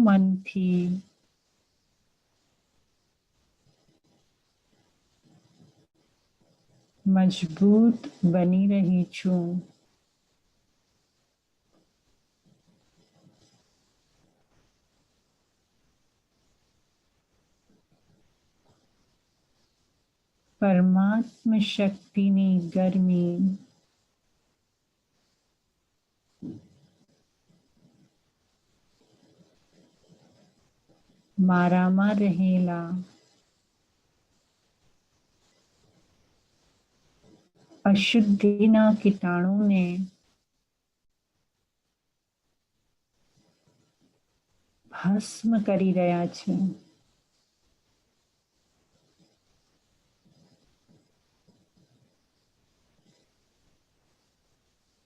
મનથી મજબૂત બની રહી છું. પરમાત્મ શક્તિની ગરમી મારામાં રહેલા અશુદ્ધિના કીટાણુને ભસ્મ કરી રહ્યા છે.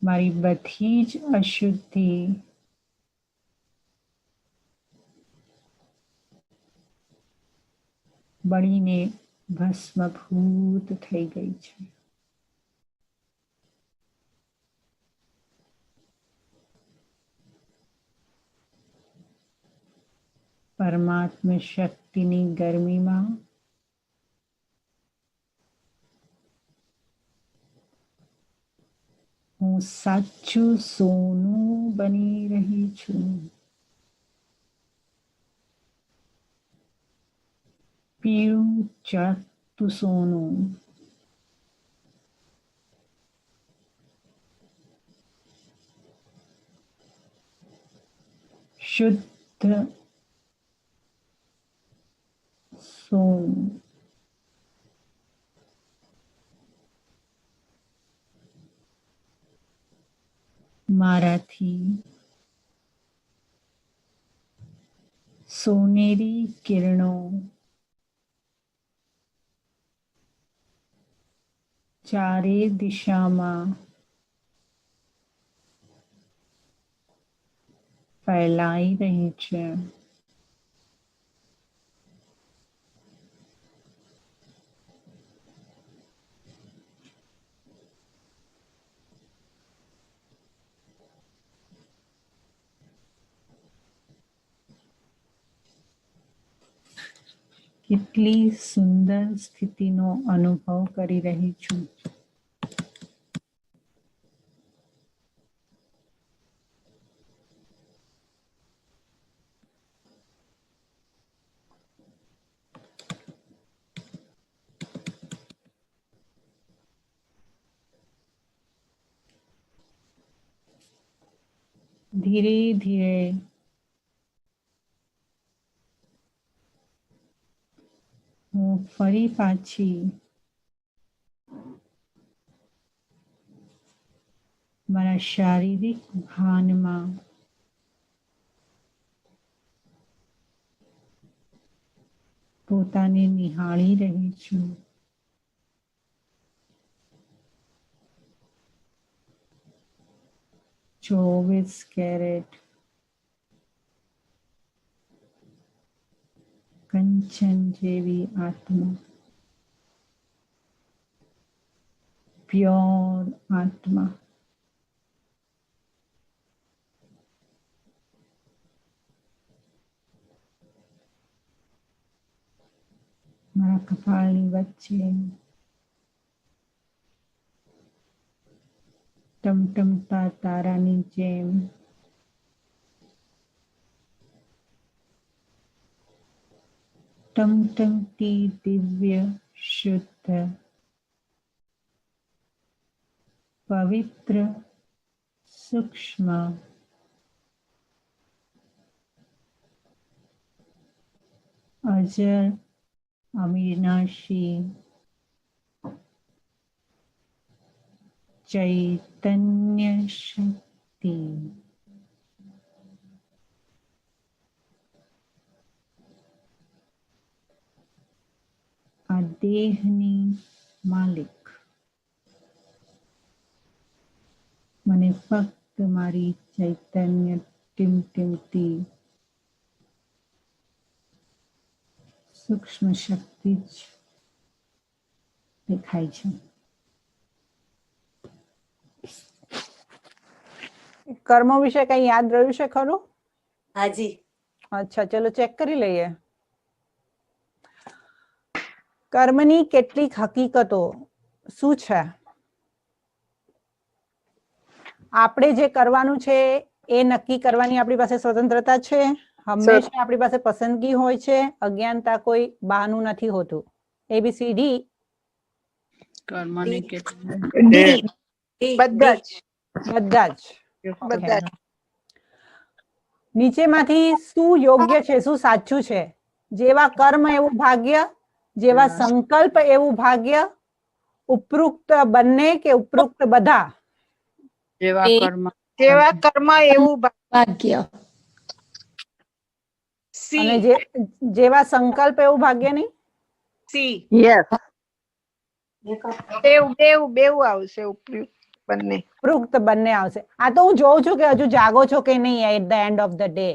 મારી બધી જ અશુદ્ધિ બળીને ભસ્મભૂત થઈ ગઈ છે. પરમાત્મ શક્તિની ગરમીમાં હું સાચું સોનું બની રહી છું. પીળું ચળકતું સોનું. શુદ્ધ સોનું. મારાથી સોનેરી કિરણો ચારે દિશામાં ફેલાઈ રહી છે. કેટલી સુંદર સ્થિતિનો અનુભવ કરી રહી છું. ધીરે ધીરે હું ફરી પાછી મારા શારીરિક ભાનમાં પોતાને નિહાળી રહી છું. ચોવીસ કેરેટ કંચન જેવી આત્મા, પ્યોર આત્મા. મારા કપાળની વચ્ચે ટમટમતા તારાની જેમ ટમટમતી દિવ્ય શુદ્ધ પવિત્ર સૂક્ષ્મ અજર અવિનાશી ચૈતન્ય શક્તિ આ દેહની માલિક મને ફક્ત મારી ચૈતન્ય ટીમટીમતી સૂક્ષ્મ શક્તિ જ દેખાય છે. કર્મો વિશે કઈ યાદ રહ્યું છે ખરું? હાજી, અચ્છા, ચલો ચેક કરી લઈએ. કર્મની કેટલીક હકીકતો શું છે? આપણે જે કરવાનું છે એ નક્કી કરવાની આપણી પાસે સ્વતંત્રતા છે. હંમેશા આપણી પાસે પસંદગી હોય છે. અજ્ઞાનતા કોઈ બહાનું નથી હોતું. ABCD. કર્મની બધા જ Okay. નીચેમાંથી શું યોગ્ય છે, શું સાચું છે? જેવા કર્મ એવું ભાગ્ય, જેવા સંકલ્પ એવું ભાગ્ય, ઉપરોક્ત બંને કે ઉપરોક્ત બધા? જેવા કર્મ એવું ભાગ્ય. અને જેવા સંકલ્પ એવું ભાગ્ય નહીં? સી યસ બેવ આવશે ઉપયુક્ત બંને. ઉપરોક્ત બંને આવશે. આ તો હું જોઉં છું કે હજુ જાગો છો કે નહીં at the end of the day.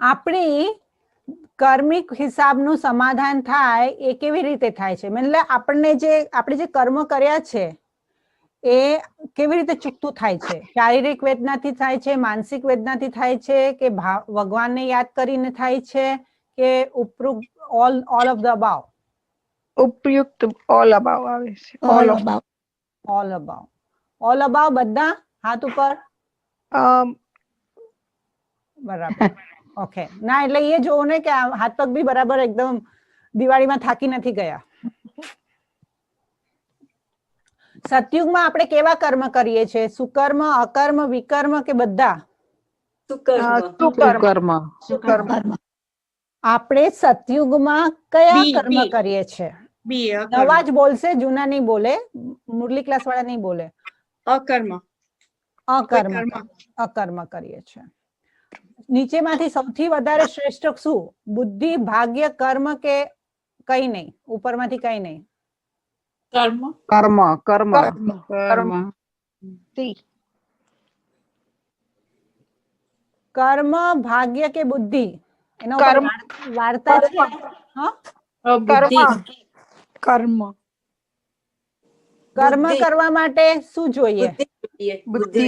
આપણી કર્મિક હિસાબનું સમાધાન થાય એ કેવી રીતે થાય છે? મતલબ આપણે જે કર્મ કર્યા છે એ કેવી રીતે ચૂકતું થાય છે? શારીરિક વેદનાથી થાય છે, માનસિક વેદનાથી થાય છે, કે ભગવાનને યાદ કરીને થાય છે, કે ઉપરોક્ત ઓલ ઓફ ધ અબાવ? ઉપયુક્ત ઓલ અબાવ આવે છે. ઓલ અબાવ બધા હાથ ઉપર. બરાબર. ઓકે. ના એટલે એ જોવું ને કે હાથ પગ બી બરાબર એકદમ દિવાળીમાં થાકી નથી ગયા. સતયુગમાં આપણે કેવા કર્મ કરીએ છીએ? સુકર્મ, અકર્મ, વિકર્મ કે બધા? સુકર્મ. આપણે સતયુગમાં કયા કર્મ કરીએ છીએ? નવા જ બોલશે, જૂના નહીં બોલે. મુરલી ક્લાસ વાળા નહીં બોલે. અકર્મ કરીએ છીએ. નીચેમાંથી સૌથી વધારે શ્રેષ્ઠ શું? બુદ્ધિ, ભાગ્ય, કર્મ કે કઈ નહીં? ઉપરમાંથી કઈ નહીં? કર્મ, ભાગ્ય કે બુદ્ધિ? એના ઉપર વાર્તા છે. કર્મ કરવા માટે શું જોઈએ? બુદ્ધિ.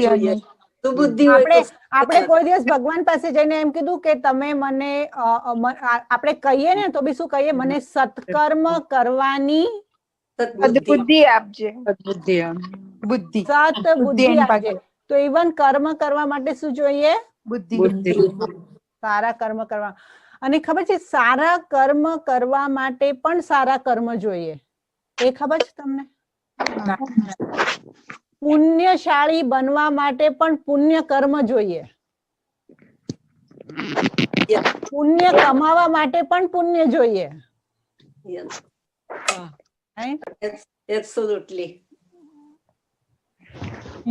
આપણે કોઈ દિવસ ભગવાન પાસે જઈને એમ કીધું કે તમે મને આપણે કહીએ ને તો બી શું કહીએ? મને સત્કર્મ કરવાની બુદ્ધિ આપજે. બુદ્ધિ આપજે. તો ઇવન કર્મ કરવા માટે શું જોઈએ? બુદ્ધિ. સારા કર્મ કરવા. અને ખબર છે, સારા કર્મ કરવા માટે પણ સારા કર્મ જોઈએ. એ ખબર છે તમને? પુણ્યશાળી બનવા માટે પણ પુણ્ય કર્મ જોઈએ. પુણ્ય કમાવા માટે પણ પુણ્ય જોઈએ. Absolutely.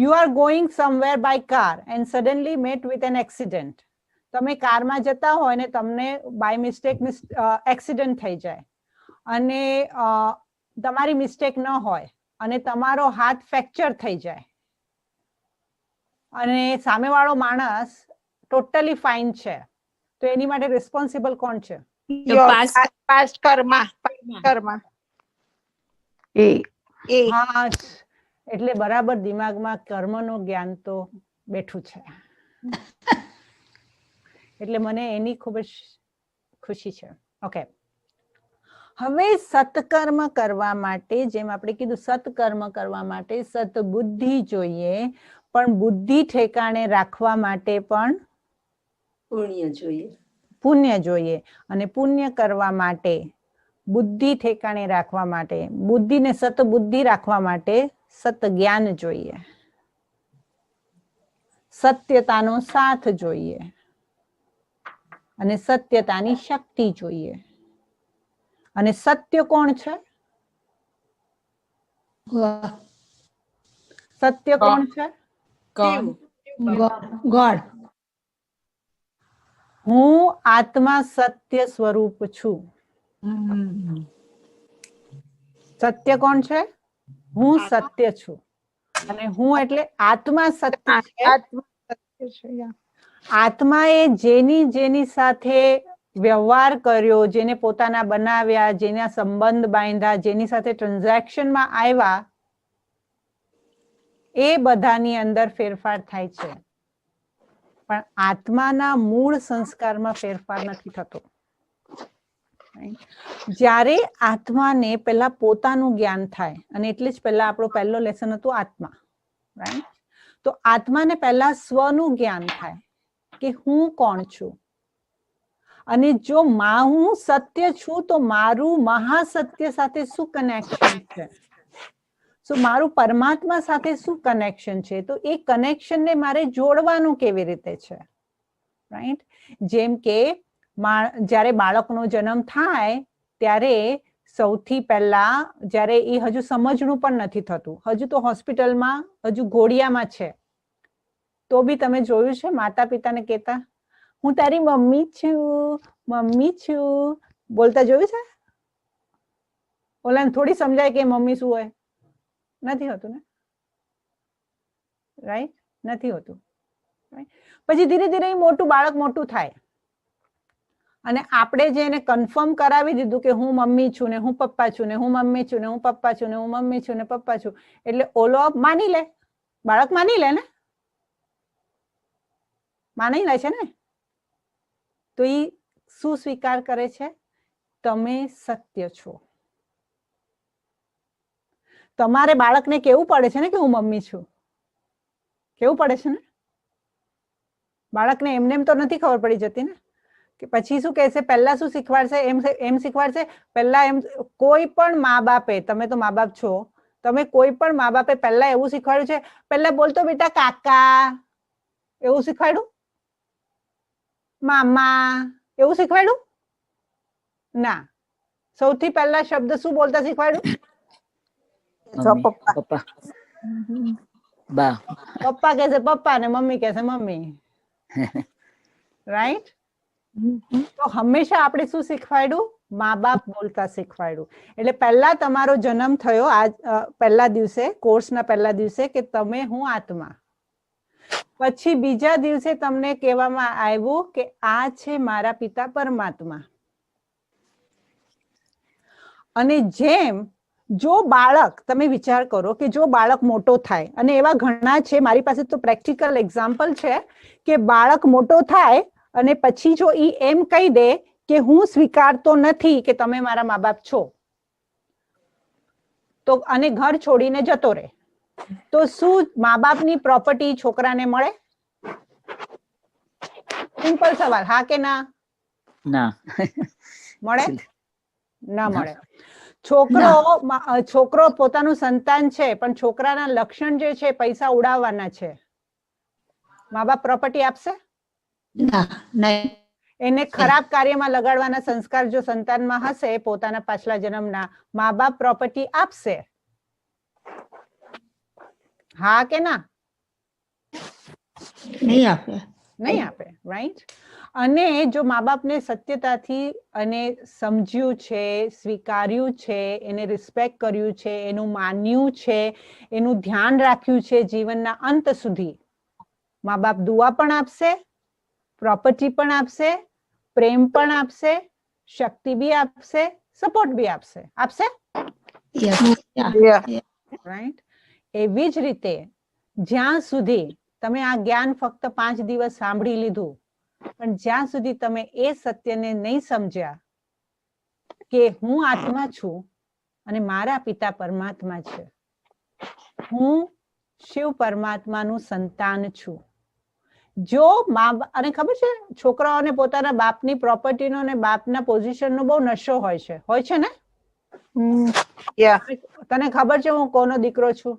You are going somewhere by car and suddenly met with an accident. તમે કારમાં જતા હોય ને તમને બાય મિસ્ટેક એક્સિડન્ટ થઈ જાય અને તમારી મિસ્ટેક ન હોય અને તમારો હાથ ફ્રેક્ચર થઈ જાય અને સામેવાળો માણસ ટોટલી ફાઇન છે, તો એની માટે રિસ્પોન્સિબલ કોણ છે? પાસ્ટ કર્મ. હા, એટલે બરાબર દિમાગમાં કર્મનું જ્ઞાન તો બેઠું છે. એટલે મને એની ખૂબ જ ખુશી છે. ઓકે. હવે સત્કર્મ કરવા માટે, જેમ આપણે કીધું, સત્કર્મ કરવા માટે સત્બુદ્ધિ જોઈએ, પણ બુદ્ધિ ઠેકાણે રાખવા માટે પણ પુણ્ય જોઈએ. અને પુણ્ય કરવા માટે, બુદ્ધિ ઠેકાણે રાખવા માટે, બુદ્ધિને સતબુદ્ધિ રાખવા માટે સત જ્ઞાન જોઈએ, સત્યતાનો સાથ જોઈએ અને સત્યતાની શક્તિ જોઈએ. અને સત્ય કોણ છે? સત્ય કોણ છે? ગોડ. હું આત્મા સત્ય સ્વરૂપ છું. સત્ય કોણ છે? હું સત્ય છું. અને હું એટલે આત્મા સત્ય છે. આત્માએ જેની સાથે વ્યવહાર કર્યો, જેને પોતાના બનાવ્યા, જેના સંબંધ બાંધ્યા, જેની સાથે ટ્રાન્ઝેક્શનમાં આવ્યા, એ બધાની અંદર ફેરફાર થાય છે. પણ આત્માના મૂળ સંસ્કારમાં ફેરફાર નથી થતો. જ્યારે આત્માને પહેલા પોતાનું જ્ઞાન થાય, અને એટલે જ પહેલા આપણો પહેલો લેસન હતું આત્મા, રાઈટ? તો આત્માને પહેલા સ્વનું જ્ઞાન થાય કે હું કોણ છું, અને જો હું સત્ય છું તો મારું મહાસત્ય સાથે શું કનેક્શન છે, સો મારું પરમાત્મા સાથે શું કનેક્શન છે, તો એ કનેક્શનને મારે જોડવાનું કેવી રીતે છે, રાઈટ? જેમ કે જ્યારે બાળકનો જન્મ થાય ત્યારે સૌથી પહેલા જ્યારે એ હજુ સમજણું પણ નથી થતું, હજુ તો હોસ્પિટલમાં, હજુ ઘોડિયામાં છે, તો બી તમે જોયું છે માતા પિતાને કહેતા હું તારી મમ્મી છું બોલતા જોયું છે? ઓલાને થોડી સમજાય કે મમ્મી શું હોય? નથી હોતું ને, રાઈટ? નથી હોતું. પછી ધીરે ધીરે મોટું બાળક મોટું થાય અને આપણે જે એને કન્ફર્મ કરાવી દીધું કે હું મમ્મી છું ને હું પપ્પા છું ને હું મમ્મી છું ને હું પપ્પા છું ને હું મમ્મી છું ને પપ્પા છું, એટલે ઓલો માની લે, બાળક માની લે ને, માની લે છે ને. તો એ શું સ્વીકાર કરે છે? તમે સત્ય છો. તમારે બાળકને કેવું પડે છે ને કે હું મમ્મી છું, કેવું પડે છે ને? બાળકને એમને એમ તો નથી ખબર પડી જતી ને, કે પછી શું કહેશે, પહેલા શું શીખવાડશે? એમ શીખવાડશે પહેલા, એમ કોઈ પણ મા બાપે, તમે તો મા બાપ છો, તમે કોઈ પણ મા બાપે પહેલા એવું શીખવાડ્યું છે, પહેલા બોલતો બેટા કાકા, એવું શીખવાડ્યું? મામા એવું શીખવાડ્યું? ના. સૌથી પહેલા શબ્દ શું બોલતા શીખવાડ્યું? પપ્પા બા. પપ્પા કહેશે પપ્પા ને મમ્મી કહેશે મમ્મી, રાઈટ? તો હંમેશા આપણે શું શીખવાડ્યું? મા બાપ બોલતા શીખવાડ્યું. એટલે પહેલા તમારો જન્મ થયો આજ પહેલા દિવસે, કોર્સના પહેલા દિવસે, કે તમે હું આત્મા. પછી બીજા દિવસે તમને કહેવામાં આવ્યું કે આ છે મારા પિતા પરમાત્મા. અને જેમ જો બાળક, તમે વિચાર કરો કે જો બાળક મોટો થાય, અને એવા ઘણા છે, મારી પાસે તો પ્રેક્ટિકલ એક્ઝામ્પલ છે કે બાળક મોટો થાય અને પછી જો ઈ એમ કહી દે કે હું સ્વીકારતો નથી કે તમે મારા મા બાપ છો, તો અને ઘર છોડીને જતો રહે, તો શું મા બાપની પ્રોપર્ટી છોકરાને મળે? સિમ્પલ સવાલ, હા કે ના? ના. મળે? ના મળે. છોકરો પોતાનું સંતાન છે, પણ છોકરાના લક્ષણ જે છે પૈસા ઉડાવવાના છે, મા બાપ પ્રોપર્ટી આપશે? એને ખરાબ કાર્યમાં લગાડવાના સંસ્કાર જો સંતાનમાં હશે પોતાના પાછલા જન્મના, મા બાપ પ્રોપર્ટી આપશે? હા કે ના? નહીં આપે. નહીં આપે, રાઈટ? અને જો મા બાપને સત્યતાથી અને સમજ્યું છે, સ્વીકાર્યું છે, એને રિસ્પેક્ટ કર્યું છે, એનું માન્યું છે, એનું ધ્યાન રાખ્યું છે જીવનના અંત સુધી, મા બાપ દુઆ પણ આપશે, પ્રોપર્ટી પણ આપશે, પ્રેમ પણ આપશે, શક્તિ બી આપશે, સપોર્ટ બી આપશે. આપશે? રાઈટ? એવી જ રીતે જ્યાં સુધી તમે આ જ્ઞાન ફક્ત 5 દિવસ સાંભળી લીધું, પણ જ્યાં સુધી તમે એ સત્યને નહીં સમજ્યા કે હું આત્મા છું અને મારા પિતા પરમાત્મા છે, હું શિવ પરમાત્માનું સંતાન છું. જો અને ખબર છે છોકરાઓને પોતાના બાપની પ્રોપર્ટીનો અને બાપના પોઝિશનનો બહુ નશો હોય છે ને? તને ખબર છે હું કોનો દીકરો છું?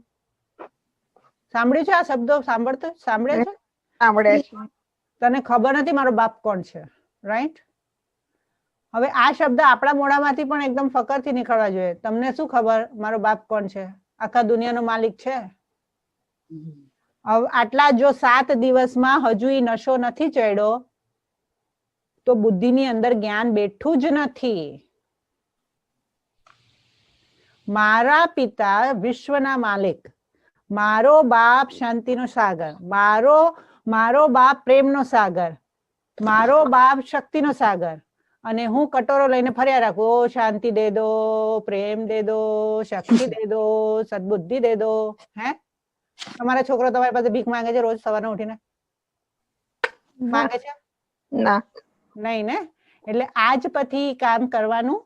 સાંભળ્યું છે આ શબ્દો? સાંભળે છે? સાંભળે છે. તને ખબર નથી મારો બાપ કોણ છે, રાઈટ? હવે આ શબ્દ આપણા મોઢામાંથી પણ એકદમ ફકરથી નીકળવા જોઈએ. તમને શું ખબર મારો બાપ કોણ છે? આખા દુનિયાનો માલિક છે. આટલા જો 7 દિવસમાં હજુ ઈ નશો નથી ચડ્યો તો બુદ્ધિની અંદર જ્ઞાન બેઠું જ નથી. મારા પિતા વિશ્વના માલિક, મારો બાપ શાંતિનો સાગર, મારો બાપ પ્રેમનો સાગર, મારો બાપ શક્તિનો સાગર, અને હું કટોરો લઈને ફર્યા રાખું, ઓ શાંતિ દે દો, પ્રેમ દે દો, શક્તિ દે દો, સદબુદ્ધિ દે દો. હે તમારા છોકરો તમારી પાસે ભીખ માંગે છે રોજ સવારે ઉઠીને? માંગે છે ના નહીં ને, એટલે આજ પછી કામ કરવાનું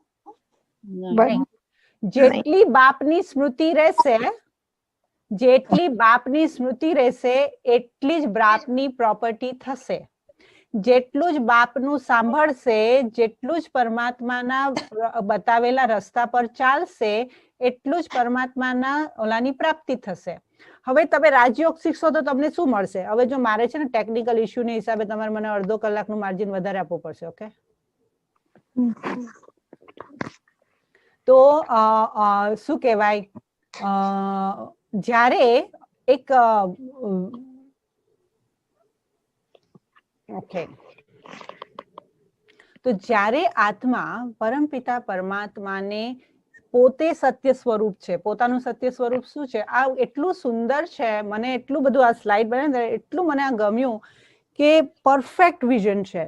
નહીં. જેટલી બાપની સ્મૃતિ રહેશે, જેટલી બાપની સ્મૃતિ રહેશે એટલી જ બાપની પ્રોપર્ટી થશે. જેટલું જ બાપનું સાંભળશે, જેટલું જ પરમાત્માના બતાવેલા રસ્તા પર ચાલશે, એટલું જ પરમાત્માના ઓલાની પ્રાપ્તિ થશે. હવે તમે રાજયોગ શીખશો તો તમને શું મળશે? હવે જો મારે છે ને ટેકનિકલ ઇશ્યુ ની હિસાબે તમારે મને અડધો કલાકનું માર્જિન વધારે આપવું પડશે. ઓકે, તો શું કહેવાય, જ્યારે એક ઓકે, તો જ્યારે આત્મા પરમપિતા પરમાત્માને પોતે સત્ય સ્વરૂપ છે, પોતાનું સત્ય સ્વરૂપ શું છે, આ એટલું સુંદર છે. મને એટલું બધું આ સ્લાઇડ બને એટલું મને આ ગમ્યું કે પરફેક્ટ વિઝન છે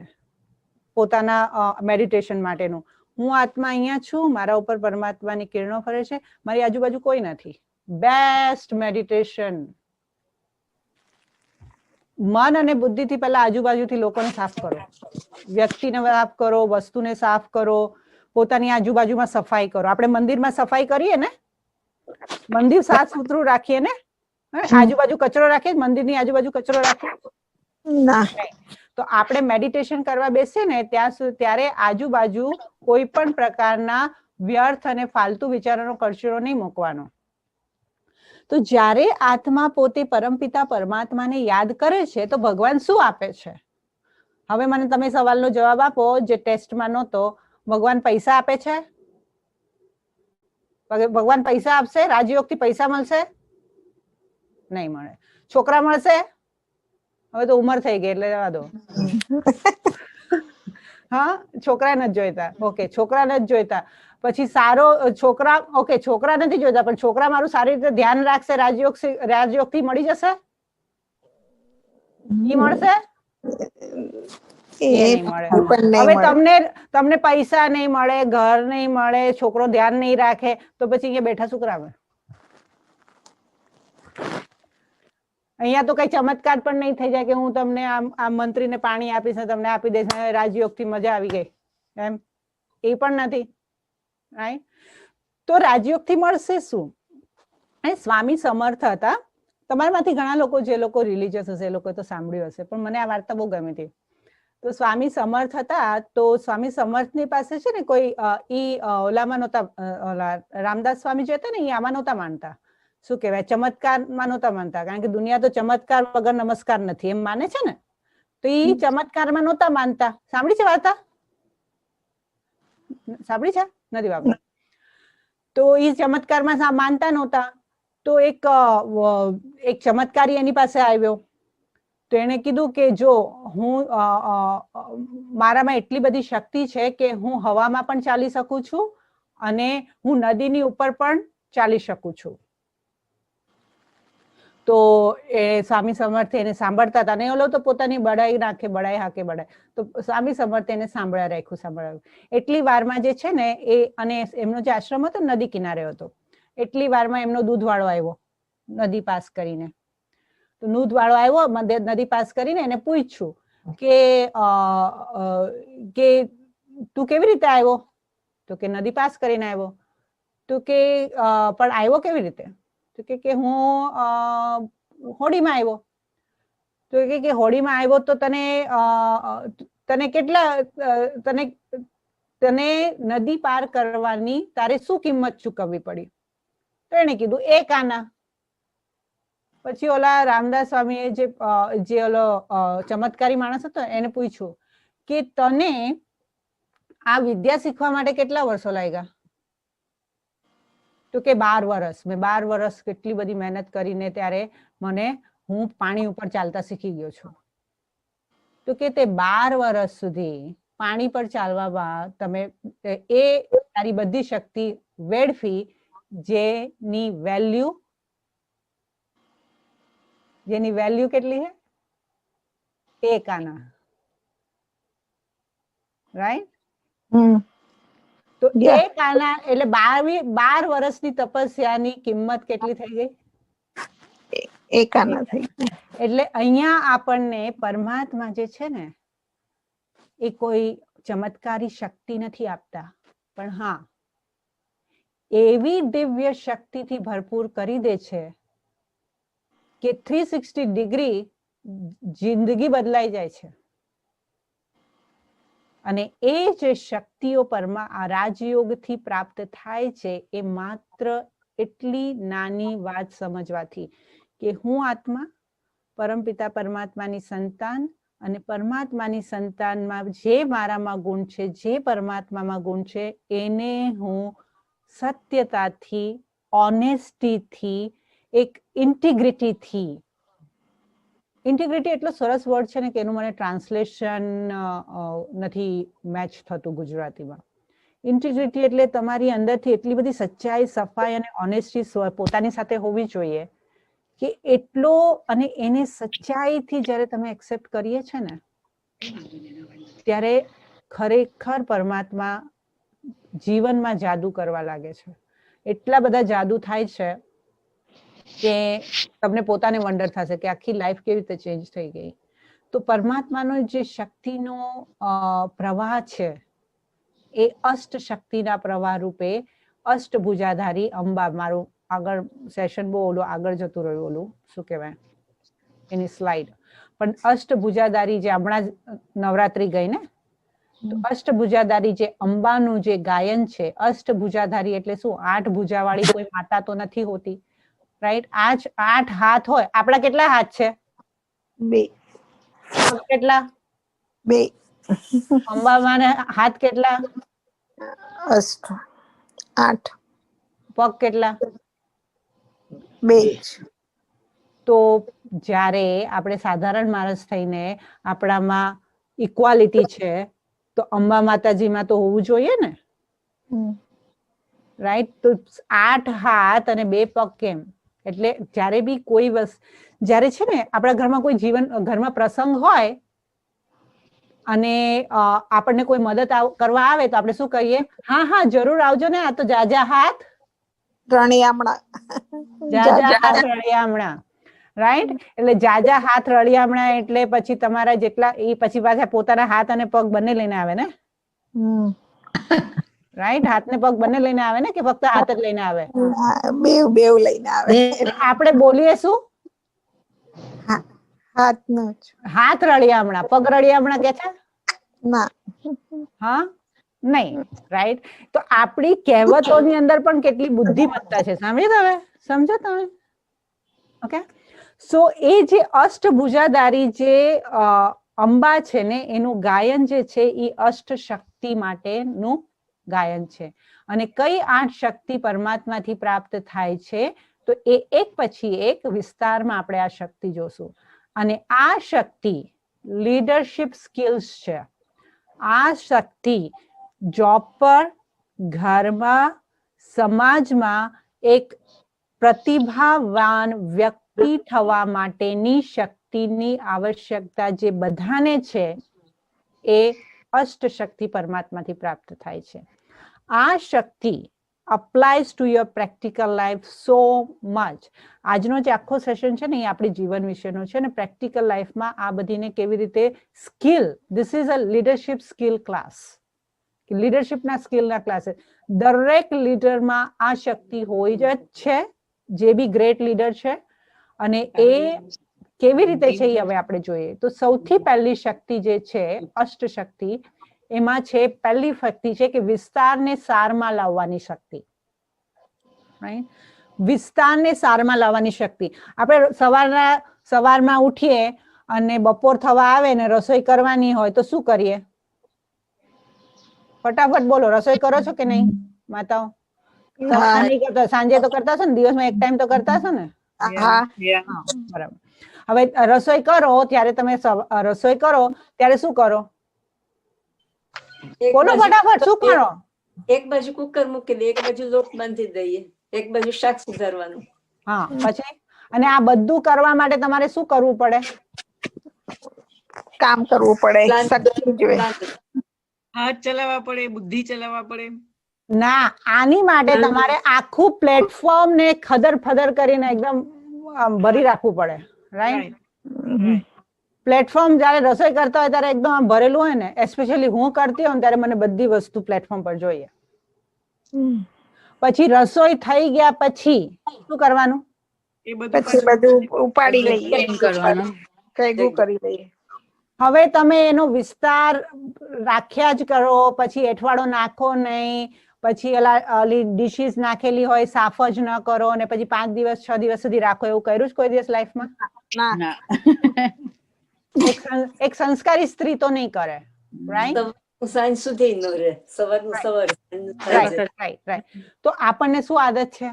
પોતાના મેડિટેશન માટેનું. હું આત્મા અહીંયા છું, મારા ઉપર પરમાત્માની કિરણો ફરે છે, મારી આજુબાજુ કોઈ નથી. Best meditation. મન અને બુદ્ધિથી પહેલા આજુબાજુથી લોકોને સાફ કરો, વ્યક્તિને સાફ કરો, વસ્તુને સાફ કરો, પોતાની આજુબાજુમાં સફાઈ કરો. આપણે મંદિરમાં સફાઈ કરીએ ને, મંદિર સાફ સુથરું રાખીએ ને, આજુબાજુ કચરો રાખીએ, મંદિરની આજુબાજુ કચરો રાખીએ ના તો આપણે મેડિટેશન કરવા બેસીએ ને ત્યારે આજુબાજુ કોઈ પણ પ્રકારના વ્યર્થ અને ફાલતુ વિચારોનો કચરો નહીં મૂકવાનો. તો જ્યારે આત્મા પોતે પરમપિતા પરમાત્માને યાદ કરે છે તો ભગવાન શું આપે છે? હવે મને તમે સવાલનો જવાબ આપો જે ટેસ્ટમાં નહોતો. ભગવાન પૈસા આપે છે? ભગવાન પૈસા આપશે? રાજયોગથી પૈસા મળશે? નહીં મળે. છોકરા મળશે? હવે તો ઉંમર થઈ ગઈ એટલે જવા દો. હા, છોકરા નથી જોઈતા. ઓકે, છોકરા નથી જોઈતા. પછી સારો છોકરા, ઓકે, છોકરા નથી જોઈતા પણ છોકરા મારું સારી રીતે ધ્યાન રાખશે, રાજયોગ થી મળી જશે? ઈ મળશે? નહીં મળે. હવે તમને પૈસા નહીં મળે, ઘર નહીં મળે, છોકરો ધ્યાન નહીં રાખે તો પછી અહીંયા બેઠા શું કરાવે? અહીંયા તો કઈ ચમત્કાર પણ નહીં થઈ જાય કે હું તમને આ મંત્રીને પાણી આપીશ ને તમને આપી દઈશ, રાજયોગ થી મજા આવી ગઈ એમ. એ પણ નથી. તો રાજયોગ થી મળશે શું? સ્વામી સમર્થ હતા. તમારામાંથી ઘણા લોકો જે લોકો રિલીજીયસ હશે એ લોકો તો સાંભળ્યું હશે, પણ મને આ વાર્તા બહુ ગમી હતી. તો સ્વામી સમર્થ હતા. તો સ્વામી સમર્થની પાસે છે ને કોઈ ઓલામાં નહોતા, રામદાસ સ્વામી જે હતા ને એ આમાં નહોતા માનતા. શું કહેવાય, ચમત્કારમાં નહોતા માનતા. કારણ કે દુનિયા તો ચમત્કાર વગર નમસ્કાર નથી એમ માને છે ને. તો એ ચમત્કારમાં નહોતા માનતા. સાંભળી છે વાર્તા? સાંભળી છે? નથી બાબુ. તો એ ચમત્કારમાં માનતા નહોતા. તો એક ચમત્કારી એની પાસે આવ્યો. તો એને કીધું કે જો હું મારામાં એટલી બધી શક્તિ છે કે હું હવામાં પણ ચાલી શકું છું અને હું નદીની ઉપર પણ ચાલી શકું છું. તો એ સ્વામી સમર્થ એને સાંભળતા હતા. અને ઓલો તો પોતાની બડાઈ નાખે, બડાઈ હાકે બડાઈ. તો સ્વામી સમર્થ એને સાંભળ્યા રાખ્યું. એટલી વારમાં જે છે ને એ, અને એમનો જે આશ્રમ હતો નદી કિનારે હતો, એટલી વારમાં એમનો દૂધવાળો આવ્યો નદી પાસ કરીને. તો દૂધવાળો આવ્યો નદી પાસ કરીને એને પૂછ્યું કે તું કેવી રીતે આવ્યો? તો કે નદી પાસ કરીને આવ્યો. તો કે પણ આવ્યો કેવી રીતે? તો કે હું હોડીમાં આવ્યો. તો કે હોડીમાં આવ્યો તો તને કેટલા તને નદી પાર કરવાની તારે શું કિંમત ચૂકવવી પડી? તો એને કીધું 1 આના. પછી ઓલા રામદાસ સ્વામીએ જે ઓલો ચમત્કારી માણસ હતો એને પૂછ્યું કે તને આ વિદ્યા શીખવા માટે કેટલા વર્ષો લાગ્યા? તો કે 12 વર્ષ. મેં 12 વર્ષ કેટલી બધી મહેનત કરીને ત્યારે હું પાણી ઉપર ચાલતા શીખી ગયો છું. તો કે તે 12 વર્ષ સુધી પાણી પર ચાલવામાં તમે તારી બધી શક્તિ વેડફી, જેની વેલ્યુ કેટલી છે? 1 આના. રાઈટ? તો 1 આના એટલે 12 વર્ષની તપસ્યાની કિંમત કેટલી થઈ ગઈ? એકાના થઈ ગયા. એટલે અહીંયા આપણને પરમાત્મા જે છે ને એ કોઈ ચમત્કારી શક્તિ નથી આપતા, પણ હા એવી દિવ્ય શક્તિથી ભરપૂર કરી દે છે કે 360 ડિગ્રી જિંદગી બદલાઈ જાય છે. અને એ જે શક્તિઓ આ રાજયોગથી પ્રાપ્ત થાય છે એ માત્ર એટલી નાની વાત સમજવાથી કે હું આત્મા પરમપિતા પરમાત્માની સંતાન, અને પરમાત્માની સંતાનમાં જે મારામાં ગુણ છે, જે પરમાત્મામાં ગુણ છે, એને હું સત્યતાથી, ઓનેસ્ટીથી, એક ઇન્ટિગ્રિટીથી, ઇન્ટિગ્રિટી એટલો સરસ વર્ડ છે ને કે એનું મને ટ્રાન્સલેશન નથી મેચ થતું ગુજરાતીમાં. ઇન્ટિગ્રિટી એટલે તમારી અંદરથી એટલી બધી સચ્ચાઈ, સફાઈ અને ઓનેસ્ટી પોતાની સાથે હોવી જોઈએ કે એટલો, અને એને સચ્ચાઈથી જ્યારે તમે એક્સેપ્ટ કરીએ છે ને ત્યારે ખરેખર પરમાત્મા જીવનમાં જાદુ કરવા લાગે છે. એટલા બધા જાદુ થાય છે કે તમને પોતાને વન્ડર થશે કે આખી લાઈફ કેવી રીતે ચેન્જ થઈ ગઈ. તો પરમાત્માનો જે શક્તિનો પ્રવાહ છે એ અષ્ટ શક્તિના પ્રવાહ રૂપે અષ્ટભુજાધારી અંબા, મારું આગળ સેશન બહુ ઓલું આગળ જતું રહ્યું, ઓલું શું કહેવાય એની સ્લાઇડ, પણ અષ્ટભુજાધારી જે હમણાં જ નવરાત્રી ગઈ ને, તો અષ્ટભુજાધારી જે અંબાનું જે ગાયન છે, અષ્ટભુજાધારી એટલે શું, 8 ભુજાવાળી કોઈ માતા તો નથી હોતી, રાઈટ? 8 હાથ હોય. આપણા કેટલા હાથ છે? 2. કેટલા? 2. અંબામાના હાથ કેટલા? 8. પગ કેટલા? 2. તો જ્યારે આપણે સાધારણ માણસ થઈને આપણામાં ઇક્વાલિટી છે તો અંબા માતાજીમાં તો હોવું જોઈએ ને, રાઈટ? તો 8 હાથ અને 2 પગ કેમ? એટલે જ્યારે બી કોઈ જ્યારે છે ને આપણા ઘરમાં કોઈ ઘરમાં પ્રસંગ હોય અને આપણને કોઈ મદદ કરવા આવે તો આપણે શું કહીએ? હા હા જરૂર આવજો ને, આ તો જાજા હાથ રળિયામણા. જાજા હાથ રળિયામણા, રાઈટ? એટલે જાજા હાથ રળિયામણા એટલે પછી તમારા જેટલા, એ પછી પાછા પોતાના હાથ અને પગ બંને લઈને આવે ને, રાઈટ? હાથ ને પગ બંને લઈને આવે ને, કે ફક્ત હાથ જ લઈને આવે? બેવ લઈને આવે. આપણે બોલીએ શું? હાથનો જ. હાથ રળિયામણા, પગ રળિયામણા કે છે? ના. હા, નહીં, રાઈટ? તો આપણી કહેવતોની અંદર પણ કેટલી બુદ્ધિમત્તા છે, સમજો તમે? ઓકે, સો એ જે અષ્ટભુજાધારી જે અંબા છે ને, એનું ગાયન જે છે એ અષ્ટ શક્તિ માટેનું ગાયન છે. અને કઈ 8 શક્તિ પરમાત્માથી પ્રાપ્ત થાય છે તો એ એક પછી એક વિસ્તારમાં આપણે આ શક્તિ જોશું. અને આ શક્તિ લીડરશિપ સ્કિલ્સ છે. આ શક્તિ જોબ પર, ઘરમાં, સમાજમાં એક પ્રતિભાવાન વ્યક્તિ થવા માટેની શક્તિની આવશ્યકતા જે બધાને છે એ અષ્ટ શક્તિ પરમાત્માથી પ્રાપ્ત થાય છે. આ શક્તિ applies to your practical life so much. આજનો જે આખો સેશન છે ને એ આપણી જીવન વિશેનો છે ને, પ્રેક્ટિકલ લાઈફમાં આ બધીને કેવી રીતે skill, this is a leadership skill class, લીડરશિપના સ્કિલના ક્લાસીસ. દરેક લીડરમાં આ શક્તિ હોય જ છે, જે બી ગ્રેટ લીડર છે. અને એ કેવી રીતે છે એ હવે આપણે જોઈએ. તો સૌથી પહેલી શક્તિ જે છે અષ્ટ શક્તિ, એમાં છે પહેલી શક્તિ છે કે વિસ્તારને સારમાં લાવવાની શક્તિ, રાઈટ? વિસ્તારને સારમાં લાવવાની શક્તિ. આપણે સવારમાં ઉઠીએ અને બપોર થવા આવે ને રસોઈ કરવાની હોય તો શું કરીએ? ફટાફટ બોલો, રસોઈ કરો છો કે નહીં માતાઓ? સવારે નહીં કરતા, સાંજે તો કરતા હશો ને, દિવસમાં એક ટાઈમ તો કરતા હશો ને? બરાબર. હવે રસોઈ કરો ત્યારે તમે રસોઈ કરો ત્યારે શું કરો? બોલો ફટાફટ, શું કરો? એક બાજુ કુકર મૂકી દઈએ, એક બાજુ લોટ બાંધી દઈએ, એક બાજુ શાક સુધારવાનું. હા, પછી? અને આ બધું કરવા માટે તમારે શું કરવું પડે? કામ કરવું પડે, શક્તિ જોઈએ, હાથ ચલાવવા પડે, બુદ્ધિ ચલાવવા પડે. ના, આની માટે તમારે આખું પ્લેટફોર્મ ને ખદર ફદર કરીને એકદમ આમ ભરી રાખવું પડે, રાઈટ? Right. પ્લેટફોર્મ જયારે રસોઈ કરતા હોય ત્યારે એકદમ આમ ભરેલું હોય ને, એસ્પેશિયલી હું કરતી હોઉં ને ત્યારે મને બધી વસ્તુ પ્લેટફોર્મ પર જોઈએ. પછી રસોઈ થઈ ગયા પછી શું કરવાનું? એ બધું પછી બધું ઉપાડી લઈએ, Clean કરવાનું. ભેગું કરી લઈએ. હવે તમે એનો વિસ્તાર રાખ્યા જ કરો, પછી એઠવાડો નાખો નહીં, પછી ઓલી ડિશિસ નાખેલી હોય સાફ જ ન કરો, અને પછી 5 દિવસ 6 દિવસ સુધી રાખો, એવું કર્યું છે કોઈ દિવસ લાઈફમાં? ના, ના. એક સંસ્કારી સ્ત્રી તો નહીં કરે, રાઈટ? સવારનું સાંજ સુધી ન રહે, સવારનું સવાર સાંજનું સાંજે. Right right. તો આપણને શું આદત છે?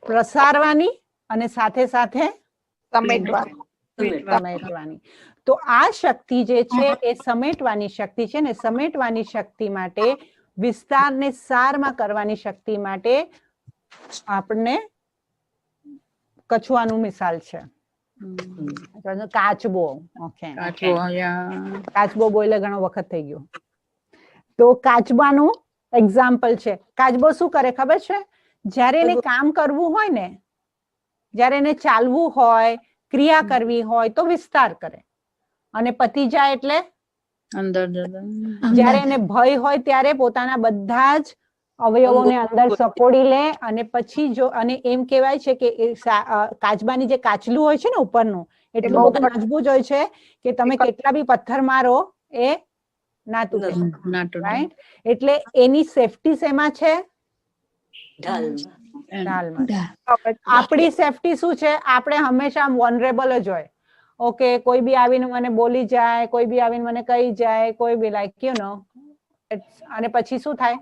પ્રસારવાની અને સાથે સાથે સમેટવાનું. સમેટવાની. તો આ શક્તિ જે છે એ સમેટવાની શક્તિ છે ને. સમેટવાની શક્તિ માટે, વિસ્તારને સારમાં કરવાની શક્તિ માટે આપણને કછુઆનું મિસાલ છે. કાચબો. ઓકે, કાચબો બોલે ઘણો વખત થઈ ગયો. તો કાચબાનું એક્ઝામ્પલ છે. કાચબો શું કરે ખબર છે? જ્યારે એને કામ કરવું હોય ને, જ્યારે એને ચાલવું હોય, ક્રિયા કરવી હોય તો વિસ્તાર કરે, અને પતી જાય એટલે અંદર જ્યારે એને ભય હોય ત્યારે પોતાના બધા જ અવયવોને અંદર સપોડી લે, અને પછી જો, અને એમ કહેવાય છે કે કાચબાની જે કાચલું હોય છે ને ઉપરનું, એટલું બધું મજબૂત હોય છે કે તમે કેટલા બી પથ્થર મારો એ ના તૂટે, રાઈટ? એટલે એની સેફટી શેમાં છે? ઢાલમાં. આપણી સેફટી શું છે? આપણે હંમેશા વનરેબલ જ હોય. ઓકે, કોઈ બી આવીને મને બોલી જાય, કોઈ બી આવીને મને કહી જાય, કોઈ બી લાઈક યુ નો, અને પછી શું થાય?